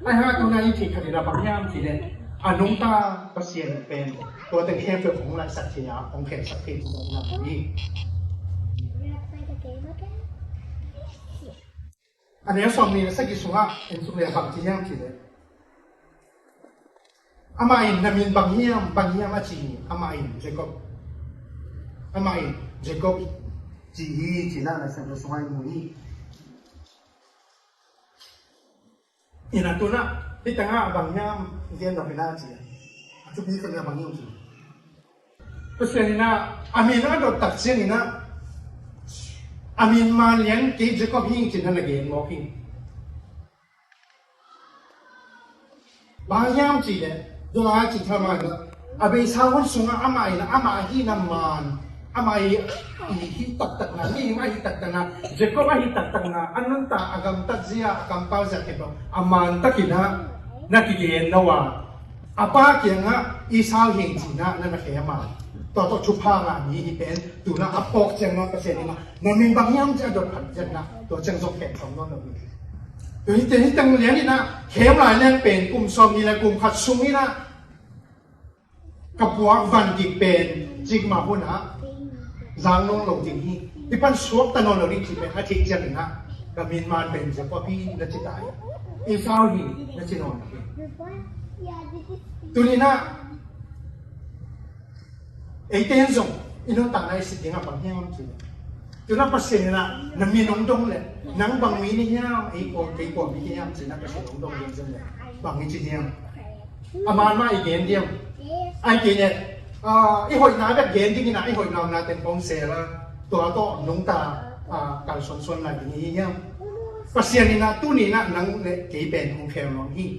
ไอ้ฮะตัวนั้นที่ขนาดบางอย่างที่เนี่ยอนุตาเปอร์เซ็นต์เป็นตัวแต่งแค่เป็นของรัฐสัตยาของแขกสัตย์ที่นั่นนี่อันนี้สองนี่สักกี่ส่วนเป็นส่วนใหญ่บางที่ยังที่เนี่ยอามาอินนามินบางอย่างมาจีอามาอินเจคอบอามาอินเจคอบจีน่าในสังคมสมัยนี้อินาตัวน่ะที่ตั้งบางอย่างเรียนดอกไม้น่าจีทุกปีก็เรียนบางอย่างจีเพราะฉะนั้นนะอามีน่าดอกตัดเส้นนะอามีมาเลี้ยงที่เจคอบหิ้งจีนั่นแหละเกณฑ์มอหิ้งบางอย่างจีเนี่ยดูนะจิตทำไมนะอาเบสาวันสุงอามาอินะอามาฮีน้ำมันอามาฮีตัดนะนี่มาฮีตัดนะเจ้าก็มาฮีตัดนะอันนั้นตาอากำตัดเสียอากำเป้าจะเก็บอามันตะกินะนักเรียนนะว่าอาป้าเกี่ยงอ่ะอีสาวเฮงจีนะนั่นแค่มาต่อชุบผ้างานนี้เป็นดูนะอาปอกเจงนะเปอร์เซ็นต์นะนั่นมีบางอย่างจะโดนผัดเจงนะตัวเจงส่งแขกของน้องนี่เดี๋ยวที่ตั้งเรียนนี่นะเข้มหลายเรื่องเป็นกลุ่มซอมนี่แหละกลุ่มขัดซุ่มนี่นะกับพวกวันที่เป็นจิกมาพูดนะจางน้องลงจริงที่ที่พันสวกตะนนเราดิจิเป็นอาทิตย์เจนนะกับมีนมาเป็นเฉพาะพี่นักจิตใจอีสาวนี่นักจิตนอนตัวนี้นะไอ้เต้นส่งอินโนต่างในสิ่งที่เราบางอย่างจริงตัวนั้นเปอร์เซ็นต์นะนั่นมีน้องดงเลยนั่งบางมีนี่ยามไอ้คนมีนี่ยามสินะเปอร์เซ็นต์น้องดงเองจังเลยบางมีจริงยามอามาไม่เกณฑ์เดียวไอ้เกณฑ์เนี่ยไอ้หอยน้ำแบบเกณฑ์จริงๆนะไอ้หอยน้ำนะเป็นของเสียละตัวก็น้องตาการส่วนอะไรอย่างนี้ยามเปอร์เซ็นต์นี่นะตู้นี้นะนั่งเนี่ยเกี่เป็นของแคลน้องที่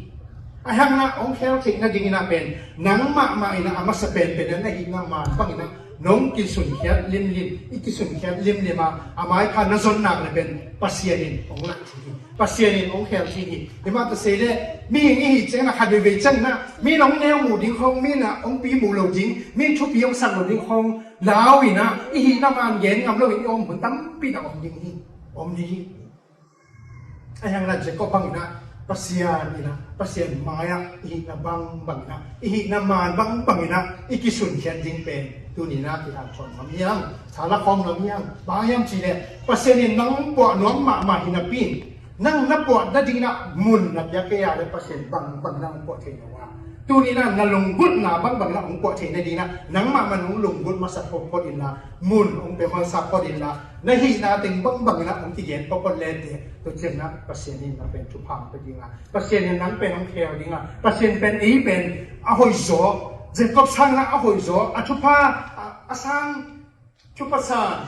ไอ้ห้างนะของแคลทิ้งนะจริงๆนะเป็นนั่งมาไอ้นะอามาสเปนเป็นนั่นไอ้หินน้ำมาฟังนะน้องกินสุนแคลลิมอีกิสุนแคลลิมมาอามาพันนั่งส่วนหนักเลยเป็นเปอร์เซ็นต์ของหลักที่ปัจจัยนี้องค์แขกที่นี่เดี๋ยวมาตัวเสด็จมีอย่างนี้เจ้าหน้าขัดเวจังนะมีน้องแนวหมู่ดิ้งคงมีนะองค์ปีหมู่เหล่าดิ้งมีชุบปีองค์สังเหล่าดิ้งคงลาวอีนะอีน้ำมันเย็นงามเหล่าดิ้งอมเหมือนตั้มปีตะอมดิ้งนี่อมดิ้ง ayang na Jacob bang ina pasyan ina pasyan maya ihik na bang ina ihik na man bang ina ikisun kyan ding pen tunina kinakon mamiyang sala kong mamiyang bayang chile pasyanin nang po nang hinapin nang napo na ding na mun na kaya le pasyan bang nang po kinawa tunina nalunggut na bang na ong po tina dina nang manung lunggut masapopod ina mun ong pe masapod ina nahi nating bang na ong tigen popod lete to chen na pasyanin na pen tupang pa dinga pasyanin nang pen ong kaya dinga pasyan pen pen ahoy zo Jacob sang na ahoy zo atupa asang chupa san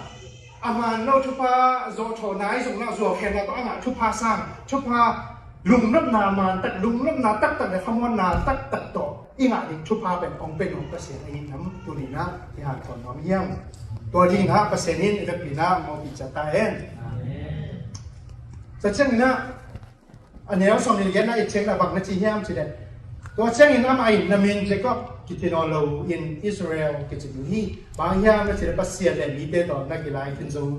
ama no chupa zo tho nai zo na zo khen na to anga chupa sang chupa lung nấp nà mà tắc lung nấp nà tắc tắc để không muốn nà tắc tắc tổ ý ngại định chụp hai bên ông cái xe này nắm tụi đi na thì hàng còn nắm nhang tụi đi na cái xe này cái pin na mau bị chặt tay hen cho chân na anh em xong thì cái này chân là bằng nó chỉ nhang chỉ đấy tụi chân thì năm ai nằm in chỉ có cái tiền lâu in Israel cái chữ hi bao nhang nó chỉ là cái xe này bị bê tông nó cái lại thiên dấu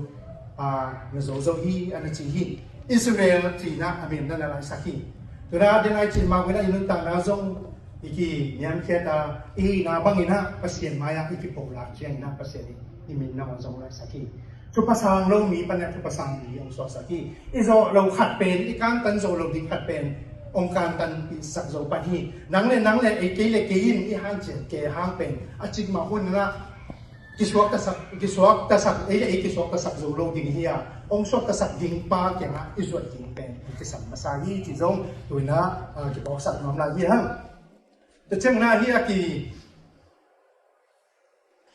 nó dấu hi anh chỉ hi Israel thì na amin na la saki to na din ai chin ma wala inun ta na zong iki nyam kheta i na bangina pasien maya iki pola chiang na pasien imin na zong la saki chu pasang lo mi pan na chu pasang mi ong so saki izo lo khat pen ikan tan zo lo ding khat pen ong kan tan pi sak zo pan hi nang le e ke le ke in i hang chen ke hang pen a chik ma hun na kiswak ta sak e kiswak ta sak zo lo ding hi a ông số ta sạch dính ba cái ngã izuat dính pen cái sạch massage chỉ giống tuổi na cái bọc sạch nó là gì hả? Từ trên na hi aki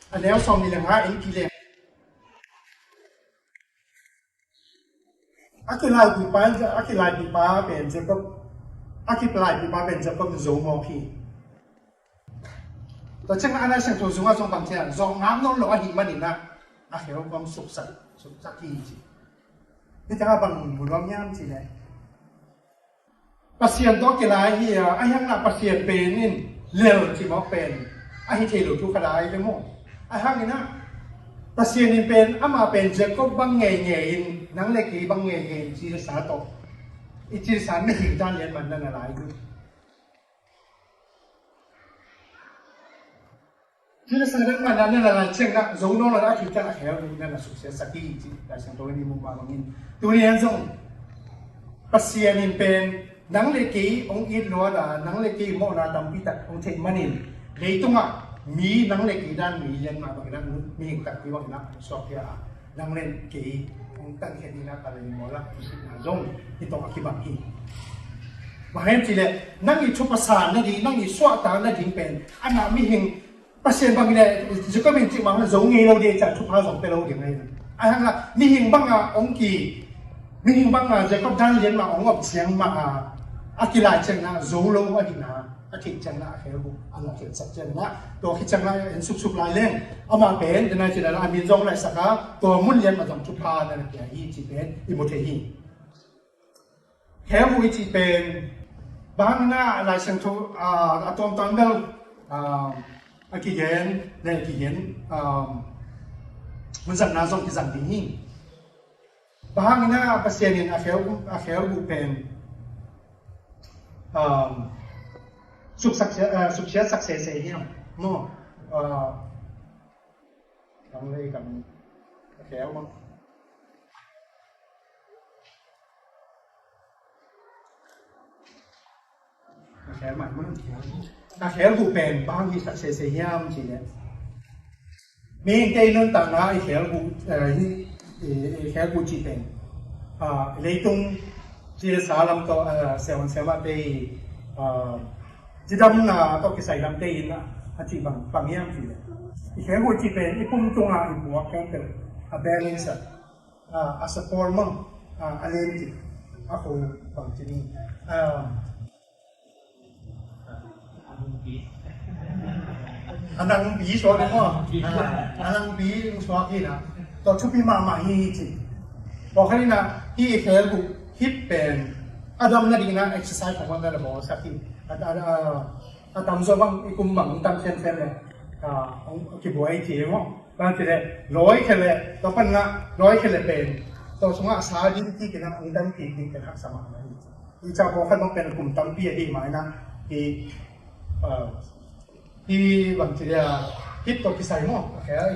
anh em xong thì là ngã anh kia aki lại bị ba pen chỉ có aki lại bị ba pen chỉ có giống mò khi từ trên anh ấy sang thổi dùng ở trong bằng tiền dùng ngắm nó lỡ hình mà đi na aki nó cũng sụp sạch gìนี่จะบางมุลยามสิเลยปัสเซียนต้องกี่ลายเฮียไอ้ยังน่ะปัสเซียนเป็นนี่เลี้ยวที่มอเป็นไอ้ที่เทลุทุกขลายไปหมดไอ้ห้างนี่นะปัสเซียนนี่เป็นอามาเป็นเจ้าก็บางเงี้ยนังเล็กที่บางเงี้ยจีรสาโตอีจีรสาไม่ถึงด้านเรียนมันนั่นอะไรดูจีรสาเรื่องมันนั่นอะไรเช่นนะzonโน่ละที่จะเหวนี่นั่นสุดเสียสักทีจีแต่ฉันตัวนี้มุมบางนี้ตัวนี้ยังปัสเซียนินเป็นนังเล็กองอิดนัวดานังเล็กโมนาดัมพิตัดองเทมันินเลยตรงอ่ะมีนังเล็กด้านมีเย็นมาบางด้านมีตัดที่ว่านักสอบยานังเล็กองตั้งแค่นี้นะแต่เลยมอละผู้สินาจงที่ต้องอธิบายอีกมาเห็นสิเลยนังอีชุบภาษานั่นดีนังอีสวดตานั่นดีเป็นอันนั้นมีเห็นปัสเซียนบางเนี่ยจะก็เป็นจริงมันzonเงี้ยเราเดียจะชุบภาษาเป็นเราอย่างไรอันนั้นละมีเห็นบางอ่ะองกีมีหิงบางจะก็ด้านเลี้ยงมาองค์เสียงมาอากิลายจังนะโซโลอดีนะอาทิตย์จังนะเฮลูอันนั้นคือสัจจังนะตัวคิดจังนะเห็นสุกลายเล่งเอามาเป็นแต่ในจีนเรามีจงไรสักตัวมุ่นเลี้ยงมาจากจุพานั่นอย่างอีจีเป็นอิโมเทฮีเฮลูจีเป็นบางหน้าลายเชิงทุอะตอมตอนเดิมอากิเยนในกิเยนมันสั่งนาซงกิสั่งดีหิงbang na pasienin akhel bupen success success hiam no ang lay kam akhel mo akhel man mo akhel bupen bang hi success hiam chi ne min tay nun ta na akhel buแค่กูจีเป็นเลยตรงที่สาลำตัวเซลล์มาเตยจีดำน่ะต้องกิใส่ลำเตยนะอาจีบางอย่างที่เลยแค่กูจีเป็นอีปุ่มตรงอีบัวแค่เป็นแบลนซ์สปอร์มั่งอะไรที่aku bang jadi anang bi soalnya anang bi soalnyaตัวชุบพิมาฮีจีบอกแค่นี้นะที่เคยบุกฮิปเป็นอาดัมนั่นเองนะเอ็กซ์ไซส์ของมันนั่นแหละบอกสักทีอาดัมส่วนบางอีกุมบังตั้งเส้นเลยกี่บัวไอจีมั้งบางทีเลยร้อยแค่เลยตัวปัญญาร้อยแค่เลยเป็น ตัวสงฆ์สาดิที่กินอันดันที่ดิเป็นหักสมัครนะอีจ้าบอกให้ต้องเป็นกลุ่มตั้งปีที่หมายนะที่บางทีเนี่ยฮิตตัวพิเศษมั้ง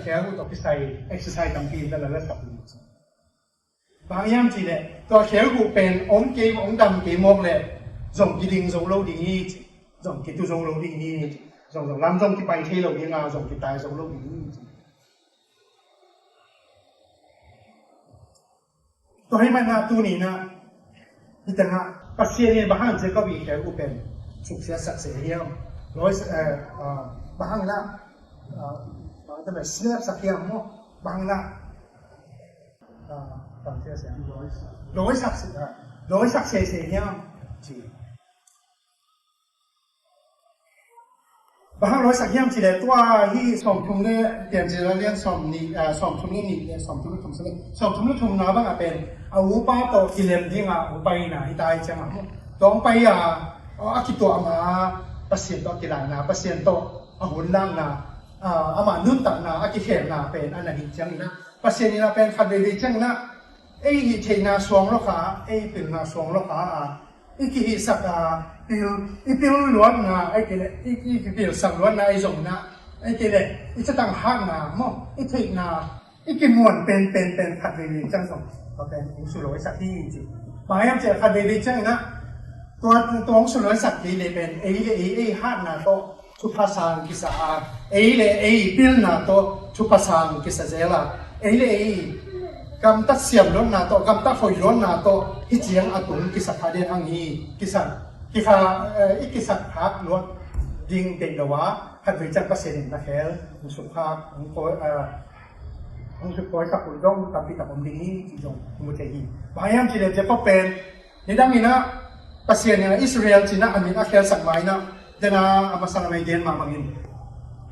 แค่ตัวพิเศษเอ็กซ์ไซส์ตั้งปีนั่นแหละสักบางอย่างทีเนี่ยตัวแค่กูเป็นองค์เกี่ยวองค์ดำเกี่ยวมกเลยส่งกิดิงส่งโลดีนี้ส่งกิตุส่งโลดีนี้ส่งลำส่งที่ไปที่เราเนี่ยส่งที่ตายส่งโลดีนี้ตัวให้มันตัวนี้นะที่แต่ละปัจจัยเนี่ยบางทีก็มีแค่กูเป็นสุขเสียสักเสียเดียวร้อยบางละบางแต่แบบเสียสักเดียวมั้งบางละบางเสียเสียร้อยสักเสียเสียเดียวจีบางร้อยสักเดียวจีเลยตัวที่สมทุนเนี่ยเดี๋ยวจะเรียนสมนี่สมทุนนี่เนี่ยสมทุนทุนสิ่งสมทุนทุนน้าบางเป็นเอาอุปาตัวกิเลสที่งาอุปายนะที่ได้จังมั้งตัวอุปายอาคิตัวมาpasien to kilana pasien to ahun lang na ama nun tak na akikher na pen ana hi chang na pasien ni na pen khadeli chang na ei hi theina song lo kha ei pil na song lo kha iki hi sak pil luan na ai kele iki pil sak luan na ai zong na ai kele i cha tang hak na mo i thei na iki muan pen khadeli chang song to pen su lo sak hi ji ba yam che khadeli chang naตัวสุนัขสัตว์ที่เลยเป็นฮัทนาโตชุภาษากิสาพิลนาโตชุภาษากิสเซล่ากำตัดเสียมล้นนาโตกำตัดฝอยล้นนาโตฮิจิยังอตุนกิสขาเดนอังฮีกิสัฮักล้วนยิงเด็กละวะฮัดวิจักรเสนินะเฮลสุภาพสุภาพกับคุณจงกับพิตาผมดีนี้จงมุเตฮีบางอย่างที่เราจะพบเป็นในด้านนี้นะpasien yang Israel Cina amin akhir sakmai na dena amasal mai den ma mangin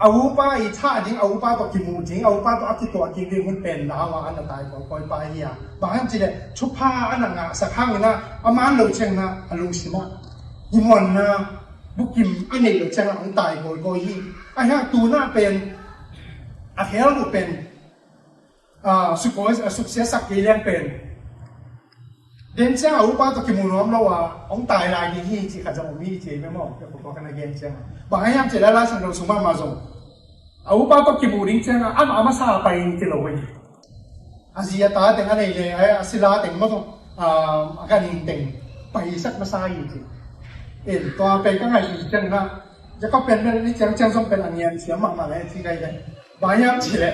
aupa I tha ding aupa to kimu ding aupa to akito akili mun pen na wa an tai ko koi pa hi ya bang chile chupha ananga sakhang na aman lo cheng na alung sima himon na bukim ane lo cheng ang tai ko hi ai ha tu na pen akhir lu pen suppose success sak yang penเดินเช้าอุปาตกิมุนอมเราว่าองตายลายนี้ที่ข้าจะมีเจไม่มองแต่ผมบอกกันในเย็นเช้าบางอย่างเจริญแล้วสังเราสมมาส่งอุปาตกิมุนิเช้าอามาซาไปที่เราเองอาเซียตาแต่งอะไรเลยอาศิลาแต่งมาส่งอาการยิงแต่งไปสักมาซาอีกตัวเป็นก็ไงอีกจังนะจะก็เป็นเรื่องนี้จังส่งเป็นอันเงียนเสียมากเลยที่ใดเลยบางอย่างเจริญ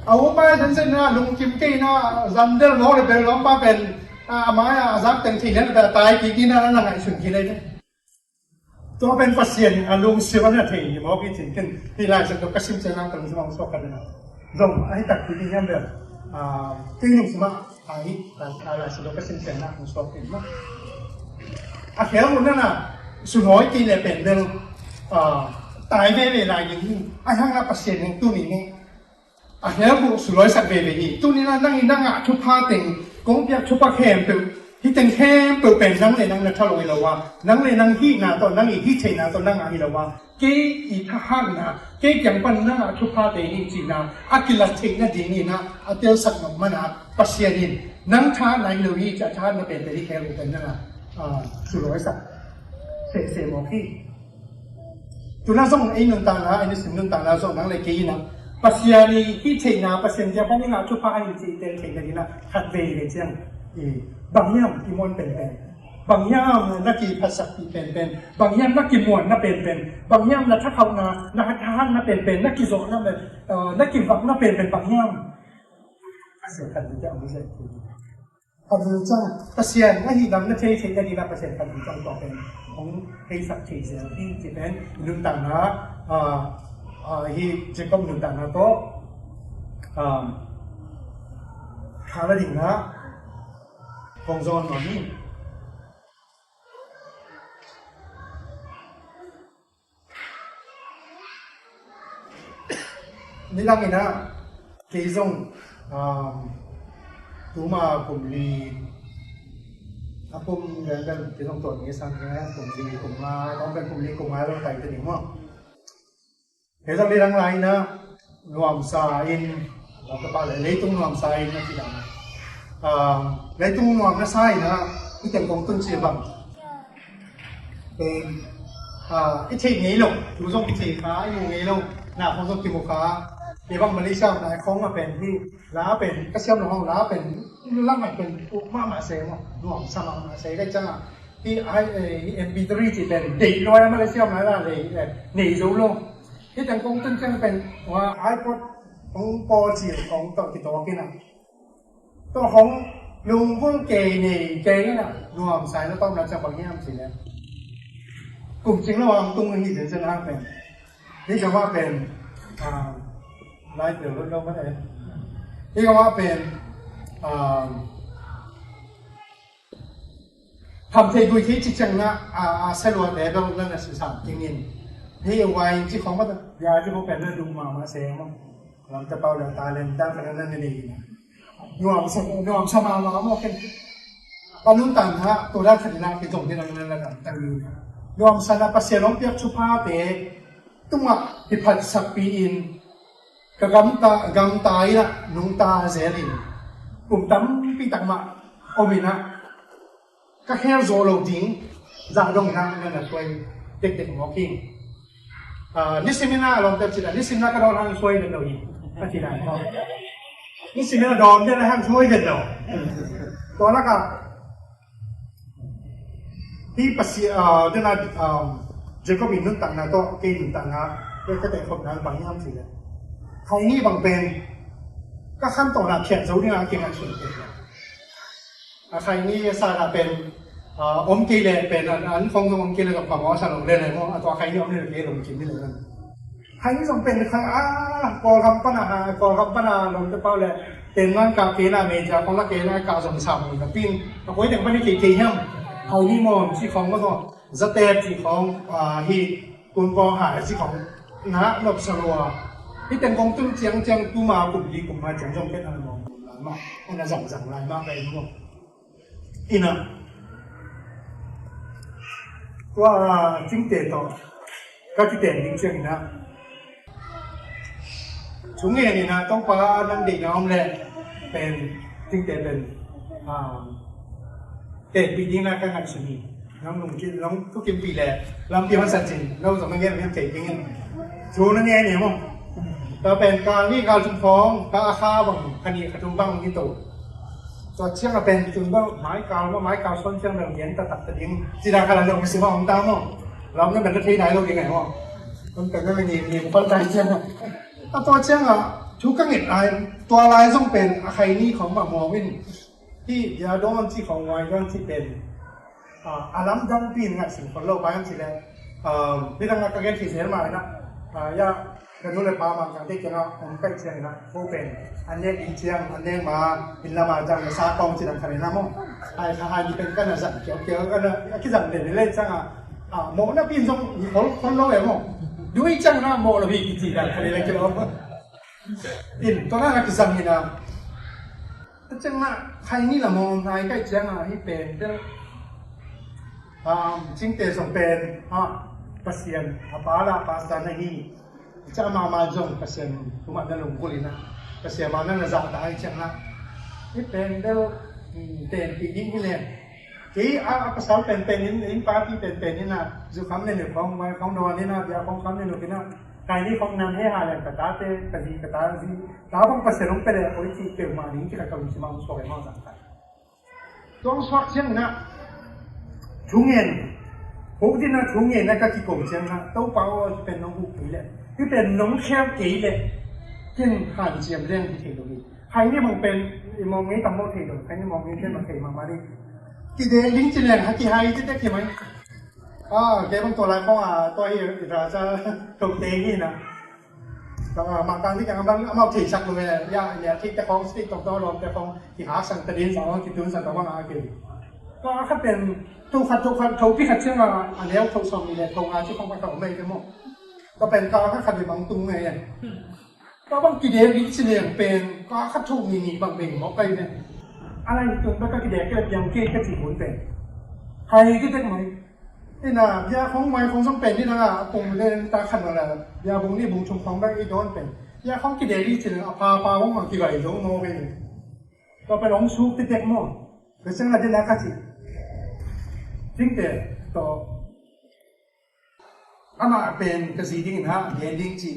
อุปาฉันเส้นนะลุงกิมกี้นะซันเดอร์โนเลยเป็นล้อมป้าเป็นamaya azab teng thilen da tai ki kina na ngai sun ki le to ben pasien alung siwan na thei mo ki thin ken ti lai sa ka sim chen ang tang song so ka na zong ai tak ki yam be tin ni sma ai la sa ka sim chen na so ken ma a khel mun na su noi ki le pen del tai ve ve lai yin ai hang na pasien ning tu ni ni a khel bu su noi sak ve ve hi tu ni na nang a thu pha tengกงเปียกชุบะแคมเปิลที่เป็นแคมเปิลเป็นนั่งเลยนั่งนัทลอยละวะนั่งเลยนั่งที่นาตอนนั่งอีที่เชนาตอนนั่งอะไรละวะเกย์อีท่าห้างนะเกย์ยังปันนั่งชุบผ้าเตนิจีนาอากิลาเทงนะดีนี่นะอาเตียวสักหน่อมันนะปัสยานินนั่งท่าไหนเลยจะท่านั่นเป็นที่แคมเป็นนั่งสุรวิสักเสมอที่จุดนั้นส่งไอ้หนึ่งต่างนะไอ้นี่สิ่งหนึ่งต่างนะส่งนั่งเลยเกย์นะpasien ni ki theina pasien ja pani na chupa ani chi tel theina dina khat ve ve chang bangyam imon pen bangyam na ki phasak pi pen bangyam na ki mon na pen bangyam na thakhaw na hathan na pen na ki zo na ki vak na pen bangyam pasien khat ja mu se adu chang pasien na hi dam na thei theina dina pasien khat chang to pen ong hei sak thei se ti chi pen lum tang na hi Jacob nuntan na to kala ding na kongzon no ni nilang ina keizong tuma kumli apum gangan keizong to ni sang nga kumli kuma tong kan kumli kuma lo tai te ni mo thế rằng đi đăng lại nữa nuam sa in là các bạn lại lấy tung nuam sa in nó chỉ là lấy tung ngòm nó sai nữa cái tiền công tuân chia bằng ít thị nghĩ lục chú dùng thị kháอยู่nghĩ lục nào không dùng kỳ một khá thì bằng Malaysia này không màเป็นที่ล้าเป็นก็เชื่อมลงล้าเป็นล่างมันเป็นมาหมาเซมหน่วงสมาหมาเซได้จังอ่ะที่ไอMP3 ที่เป็นเด็กน้อยมาเลเซียมาแล้วเลยหนีรู้ลงที่แต่งกงต้นจังเป็นว่าไอพอดของปอจีของตัวติดตัวกินอ่ะตัวของลุงพวกเกย์นี่เกย์นี่น่ะรวมสายแล้วต้องรับจากบางอย่างสิเนี่ยกลุ่มจริงระหว่างตุ้งเงินที่จะนั่งเป็นนี่จะว่าเป็นไล่เดี๋ยวเราไม่ได้นี่ก็ว่าเป็นทำเทกุยที่จริงๆนะเสลวแต่เราเรื่องนั้นสื่อสารจริงๆที่เอาไว้ที่ของมันยาที่เขาเป็นเรื่องดูมาเสียงมันเราจะเป่าเรื่องตาเล่นด้านนั้นนั่นนี่นวมสมาล้อมกันตอนนู้นต่างฮะตัวด้านขนาดที่ตรงที่นั่นระดับต่างอยู่นวมสารพัดเสียงเปียกชุบผ้าเตะตุ้งที่ผัดสักปีอินกกำตายละนุ่งตาเสรีกลุ่มตั้มปีตักมาโอมินะก็แค่โซโลดิ้งจากตรงนั้นนั่นแหละช่วยเด็กๆหมอคิงนิสิมินาลองเติมสินะนิสิมินาก็โดนทางช่วยกันเราอีกอาทิตย์นั้นนิสิมินาโดนได้ทางช่วยกันเราตัวละก็ที่ปัสสีเดี๋ยวนั้นเจ้าก็มีนุ่งต่างนะตัวกินต่างนะเดี๋ยวก็แต่คนนั้นบางอย่างสิเลยใครนี่บางเป็นก็ขั้นตอนหลักเขียนสูงที่เราเก่งกันสุดเลยใครนี่สาระเป็นอมกีเลยเป็นอันคงอมกีเลยกับความว่าฉลองเลยเลยมั้งตัวใครนี่อมเลยเลยลงกินนี่เลยนั่นใครนี่สมเป็นใครกอคำปนาลงจะเป้าเลยเป็นนั่นกาเกน่าเมจ่าของละเกน่ากาสมศัพท์กับปิ้งกับคนเด็กไม่ได้เกี่ยงใครนี่มองที่ของก็ต้องสเตปที่ของฮีกุนปอหายที่ของนะหลบสลัวที่แต่งกงตุ้งเจียงกูมากลุ่มดีกลุ่มมาจังจงเป็นอะไรมองหลายมากอันนั้นสั่งหลายมากไปทุกอินะว่าจริงเตะต่อก็ที่เตะจริงๆนะช่วงนี้นี่นะต้องปานั่งเด็กน้องเลยเป็นจริงเตะเป็นเตะปีนี้นะก็งานชิ้นนี้น้องหนุ่มกินน้องทุกกินปีแหละลำเดียวมันสั่นจริงเราสมัยเงี้ยมันเตะจริงๆชูนั่นเองเนี่ยมั้งเราเป็นการนี่การชุมพ้องพระอาคาบังคดีขจุมบังที่ตัวตัวเชื่อเป็นจุมบังไม้กาวว่าไม้กาวส้นเชื่อมเรื่องเย็นตัดดิ้งจีดาคาราลงไปซื้อมาของตามมั้งเราเนี่ยเป็นที่ไหนเราดีไงมั้งมันเป็นก็ไม่มีคนใจเชื่อมั้งตัวเชื่อทุกข์ก็เห็นอะไรตัวลายต้องเป็นใครนี่ของแบบมอวินที่ยาดอนที่ของวายดอนที่เป็นอารัมดังปีนงัดสิ่งคนโลกไปกันสิเลยนี่ตั้งแต่ก็เกิดที่เสียมาเลยนะยากระดูกเลยปามาการที่เจ้าผมใกล้เชียงนะผู้เป็นอันนี้อินเชียงอันนี้มาอินลามาจังซาตองที่ดังขนาดนั้นมั้งไอ้ข้าที่เป็นกันนะสักเกี่ยวกันนะคิดสั่งเด่นเลยจังโมน่ะปีนส่งคนโลกเองมั้งดูอีจังนะโมเราพี่กิจดังขนาดนั้นจะร้องอินตอนนั้นคิดสั่งนี่นะแต่จังนะใครนี่ละมองใครใกล้เชียงที่เป็นเรื่องจริงเตะส่งเป็นpasien apala pasta na hi sama majong pasien tumadalong kulina pasien mana na zata ay siya na ipendel ten piging ile ki pasal pen in party pen ni na zu kham ne phong mai phong do ni na bia phong kham ne no kina kai ni phong nam he ha le kata te kadi kata si ta phong pasien pe le oi chi ke ma ni ki ka kam si ma so ke ma sa ta dong swak chen na 중엔 혹시나 중에 내가 기공쟁나 또 봐와เป็นน้องบุกเลยที่เป็นน้องแค่กี่เลยจึงผ่านเจียมเรื่องที่เทโลกีใครนี่มึงเป็นมองนี้ตำโมเทโลใครนี่มองนี้เช่นมาเทมาดิกี่เดือนลิงจีเนียนฮักกี่ไฮที่ได้กี่ไหมแกบางตัวไรเพราะว่าตัวเองเราจะตกเตงนี่นะก็มาการที่กำลังเอาถีชักลงไปเลยอย่าที่จะคล้องสติ๊กตรงตัวลมแต่คล้องที่หาสังตะดินสองที่ตุ้นสังตะวันอาเกก็ถ้าเป็นทุกพี่ขัดเชื่ออันนี้ทุกสมัยเลยทุกงานที่ของไปของไม่ได้หมดก็เป็นก็ถ้าขัดบางตุ้งไงก็บางกิเลสวิเชียงเป็นก็ขัดทุกมีบางเป็นหมอไปเนี่ยอะไรตุ้งแล้วก็กิเลสก็ยังเกี่ยก็จีบวนเป็นใครที่ได้ไหมนี่นะยาของไม้ของสมเป็นนี่นะปงเล่นตาขันอะไรยาบุงนี่บุงชมของแบงค์อีโดนเป็นยาของกิเลสวิเชียงพาว่างกี่ใบโดนโนเป็น ตัวเป็นองค์สูงที่เด็กมั่งก็ซึ่งเราได้แล้วก็จริงจริงแต่ตัวอามาเป็นกษีดิ้งนะเรียนดิ้งจี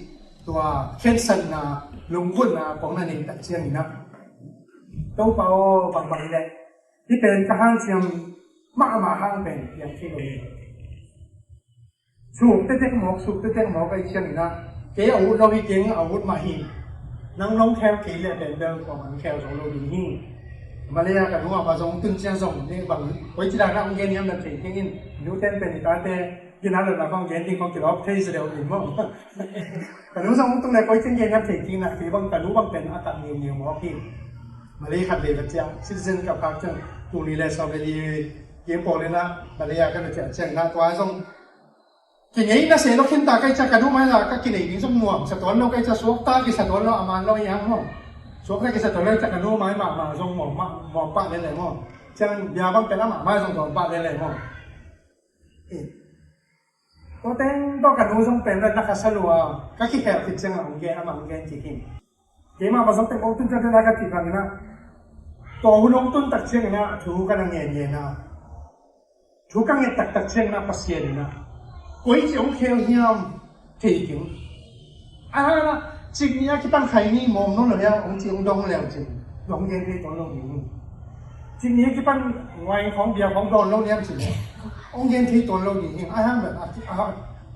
ตัวเข็นสันนะลงพุ่นนะของนั่นเองตัดเชียงนะตัวเปล่าบางเลยที่เป็นกระหังเชียงมาห้างเป็นอย่างที่เราเห็นสูบเต็มหมอกไอเชียงนะเกี่ยอาวุธเราเก่งอาวุธมาหินนั่งน้องแคลกี่เลยเป็นเดิมของแคลสองเราดีหิ้งมาเลยกันว่าผสมตึงเชียงส่งนี่บางไว้ที่ด้านนั้นองค์เงี้ยมันถึงที่นี่ดูเต้นเป็นอีกการเต้ที่นั่นเราฟังเงี้ยที่เขาเกี่ยวกับเทสเดียวกันมั้งกันรู้สังตรงไหนไว้ที่เงี้ยถึงที่นั่นที่บางกันรู้บางเป็นอาการเงี้ยหมอพี่มาเลยขัดเลยแบบเจ้าซิติเซนกับพรรคจังตรงนี้เลยสอบเลยเกี่ยวกับเลยนะมาเลยกันจะเชียงนะตัวส่งกินยังน่าเสียเราขึ้นตาใกล้จะกระดูกไหมล่ะก็กินอย่างนี้สมมติสะท้อนเราใกล้จะสวกตากินสะท้อนเราอามันเราอย่างมั้งสวกได้กินสะท้อนเราจะกระดูกไหมมาส่งหมอปะได้เลยมั้งฉะนั้นยาบางเป็นละมาส่งหมอปะได้เลยมั้งตัวเต้นตัวกระดูกส่งเป็นแล้วนักสลัวก็คิดแค่ติดเชิงองเกอามันเกนจริงเกี่ยมาผสมเป็นองค์ตุ้นจะได้ก็ติดกันนะตัวหุ่นองค์ตุ้นตัดเชิงนะถูกกันเงี้ยนะถูกกันเงี้ยตัดเชิงนะปัสเซียนนะก๋วยเตี๋ยวเคี่ยวเฮียมถี่กินนะจริงเนี่ยที่ปั้นไข่นี่มองน้องเหล่านี้องค์จริงดองแล้วจริงดองเย็นที่ตอนเราอยู่จริงเนี่ยที่ปั้นไวของเบียร์ของดอนเราเนี่ยจริงองค์เย็นที่ตอนเราอยู่แบบ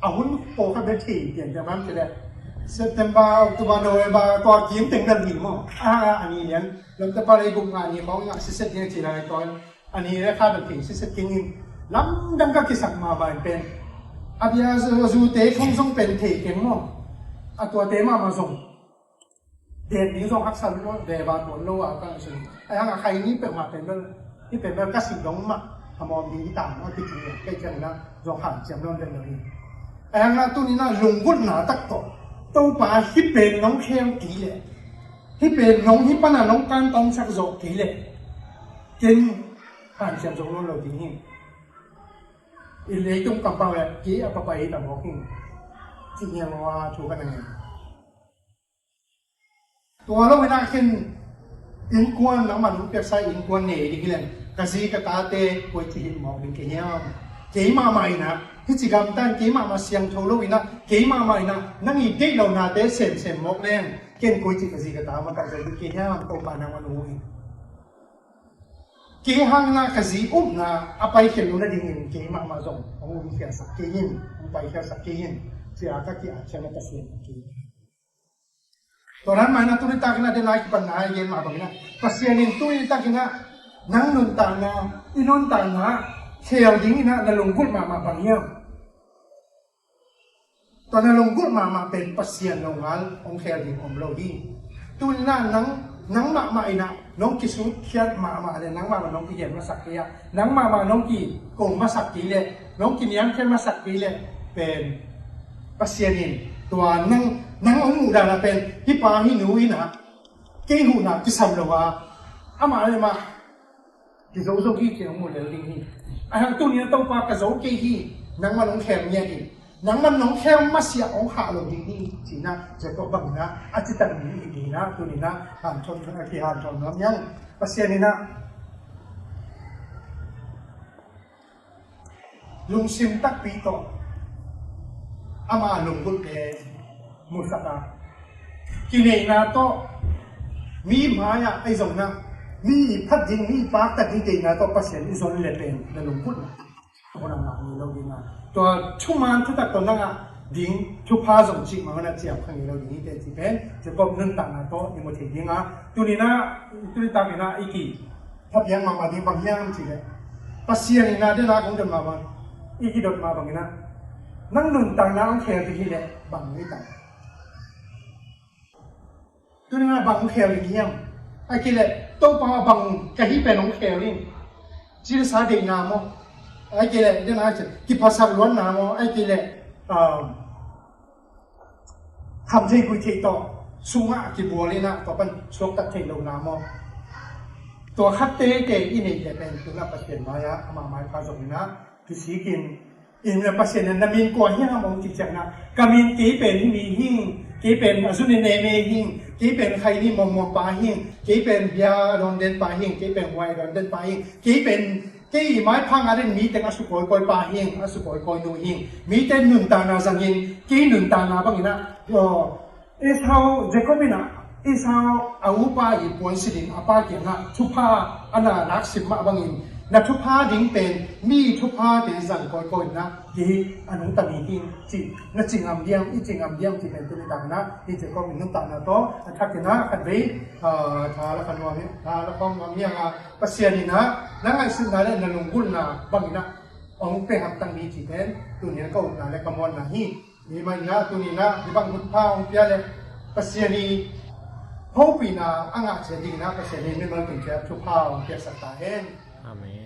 เอาหุ่นโปกันไปถี่เปลี่ยนจากนั้นจะได้เซปเทมเบอร์ตุลาโนเวบาตัวกินถึงเดือนหนึ่งมั้งอันนี้เนี่ยเราจะไปกุมงานนี้ของงานสิเซตเนี่ยที่เราตอนอันนี้ราคาแบบถึงสิเซตกินล้ำดังก็คิดสักมาบ้านเป็นอาเบียจูเตะคงส่งเป็นเทกินมั้งตัวเตะมาส่งเด็ดนี้ส่งอักษรว่าเดบาตัวโลอ่ะก็ส่งห่างใครนี่เป็นมาเป็นแบบนี่เป็นแบบกสิกรมาทำมองดีต่างว่าที่จริงใกล้กันนะส่งผ่านเจียมน้องเป็นแบบนี้ห่างตัวนี้นะลงกุฎหนาตักต่อตัวป่าที่เป็นน้องแข้งกี่เลยที่เป็นน้องที่ปั้นน้องการต้องสักโจกี่เลยกินผ่านเจียมส่งน้องเราดีนี่อีเล็กตรงกำปั้งเลยกี่apa apa itu mungkinที่ยังว่าถูกกันยังไงตัวเราไม่น่าขึ้นอินกวนน้ำมันเปียกใส่อินกวนเนี่ยดีกันกษีกตาเตะป่วยที่หินหมอกเป็นเกี่ยมเกี่ยมาใหม่นะที่จิกรรมตั้งเกี่ยมาเสียงโชว์ลูกนะเกี่ยมาใหม่นะนั่งอีเด็กเราหน้าเตะเส้นหมอกแรงเกี่ยป่วยที่กษีกตามาตั้งใจเกี่ยมโตปานังวันนู้นเกี่ยหางนะกษีนะapa yang lu nak dingin กี่มาส่งของลูกเสียสักเกี่ยมไปแค่สักเกี่ยมเสียก็กี่อาจจะไม่ตัดสินกี่ตอนนั้นมานะตุนิตากินาเดนไลค์ปัญหาเย็นมาตรงนี้ปัสเซียนินตุนิตากินานั่งนุนตานะอินนตานะเชียวยิงนะนั่งลงกุดมาบางเยี่ยมตอนนั้นลงกุดมาเป็นปัสเซียนลงงานองเชียวยิงองเราดีตุนน่ะนังมาอินะน้องกิสุเขียดมาเลยนังมาน้องกิเย็นมาสักกี่นังมาน้องกิโกงมาสักกี่เลยน้องกินยังแค่มาสักกี่เลยเป็นปัสเซียนินตัวนั่งองค์ดาราเป็นที่ปาหินูอินะเกี่ยหูนะที่สำเร็จว่าอามาเลยมาที่โซ่กี่เกี่ยวหมดเลยดิ้งนี่ตัวนี้ต้องปากระโจเกี่ยนั่งมาน้องแคมเนี่ยดินั่งมาน้องแคมมาเสียองค์หาลงดิ้งนี่จีน่าจะก็บังนะอาจจะตั้งนี้ดีนะตัวนี้นะหันชนที่หันชนน้ำยังปัสเซียนินะลุงซิมตักปีโตอามาลงกุฎเกมุสตากินเองนะโตมีมา呀ไอ้ส่งนะมีพัดยิงมีปากตัดยิงเองนะโตปัสเซียนอิสระเป็นในลงกุฎคนนั้นมีเราดีนะตัวชุ่มมันทุกตัวนั่งอ่ะดิ้งชุบผ้าส่งจิกมาวันนั้นเจียบข้างนี้เราดีนี่แต่จีเป็นจะก็นึ่งต่างนะโตยังไม่ถึงยิงอ่ะตัวนี้นะตัวนี้ตามนี่นะอีกทีทับยังมาดิ้งบางอย่างจีเลยปัสเซียนนี่นะเดี๋ยวนะคงจะมาบ้างอีกทีโดดมาบางนี่นะนั่งนึ่งต่างนะองเขียนที่นี่แหละบางนี่ต่างตัวนี้นะบางองเขียนอย่างเงี้ยไอ้กี่เลยตัวปลาบางกะฮิเป็นองเขียนนี่จีนสาเด็กน้ำมั้งไอ้กี่เลยเดี๋ยวนะจะที่ภาษาล้วนน้ำมั้งไอ้กี่เลยทำที่กุยที่ต่อสุมาที่บัวเลยนะต่อเป็นช่วงตัดที่ลงน้ำมั้งตัวคัตเต้เก๋อินี่จะเป็นตัวนับประเทศมายะมาหมายภาษาเนี่ยนะที่สีกินอินเนอร์ประเทศนั้นมีกว่าที่เรามองจิตจังนะกามินตีเป็นมีหิ้ง กี่เป็นอสุนิเนเมหิงกี่เป็นใครนี่มอมปาหิงกี่เป็นยาดอนเดนปาหิงกี่เป็นไวดอนเดนปาหิงกี่เป็นกี่ไม้พังอะไรมีแต่อสุโกยกอยปาหิงอสุโกยกอยนูหิงมีแต่หนุนตานาสังหิงกี่หนุนตานาบังอินะเอสเฮาเจคอบินะเอสเฮาอาวุปาอีปวนสิดินอาปาเกียงะทุพาอันน่ะนักสิมาบังอินนักทุพาดิ้งเป็นมีทุพาเป็นสังกอยกอยนะกี่อันนั้นตามีหิงจีนักจิงอัมเดียมอีจิงอัมเดียมที่เป็นตัวต่างนะที่เจคอบินุนตานาโตทักกินะขัดไปทาละคันวามิทาละคองอามียงะปัสยานินะนั่งไอ้สิ่งนั้นนั่นลงกุลนะบังอินะองค์เป็นหับตังดีจีเป็นตัวนี้ก็นั่นแหละกำมวลนะฮีมีมันนะตัวนี้นะที่บังกุพาองค์เปียเลยปัสยานีพบปีนะอ่างอาเจดีนะปัสยานีไม่มันเป็นแค่ทุพาองค์เปียสัตตาเห็น Amen.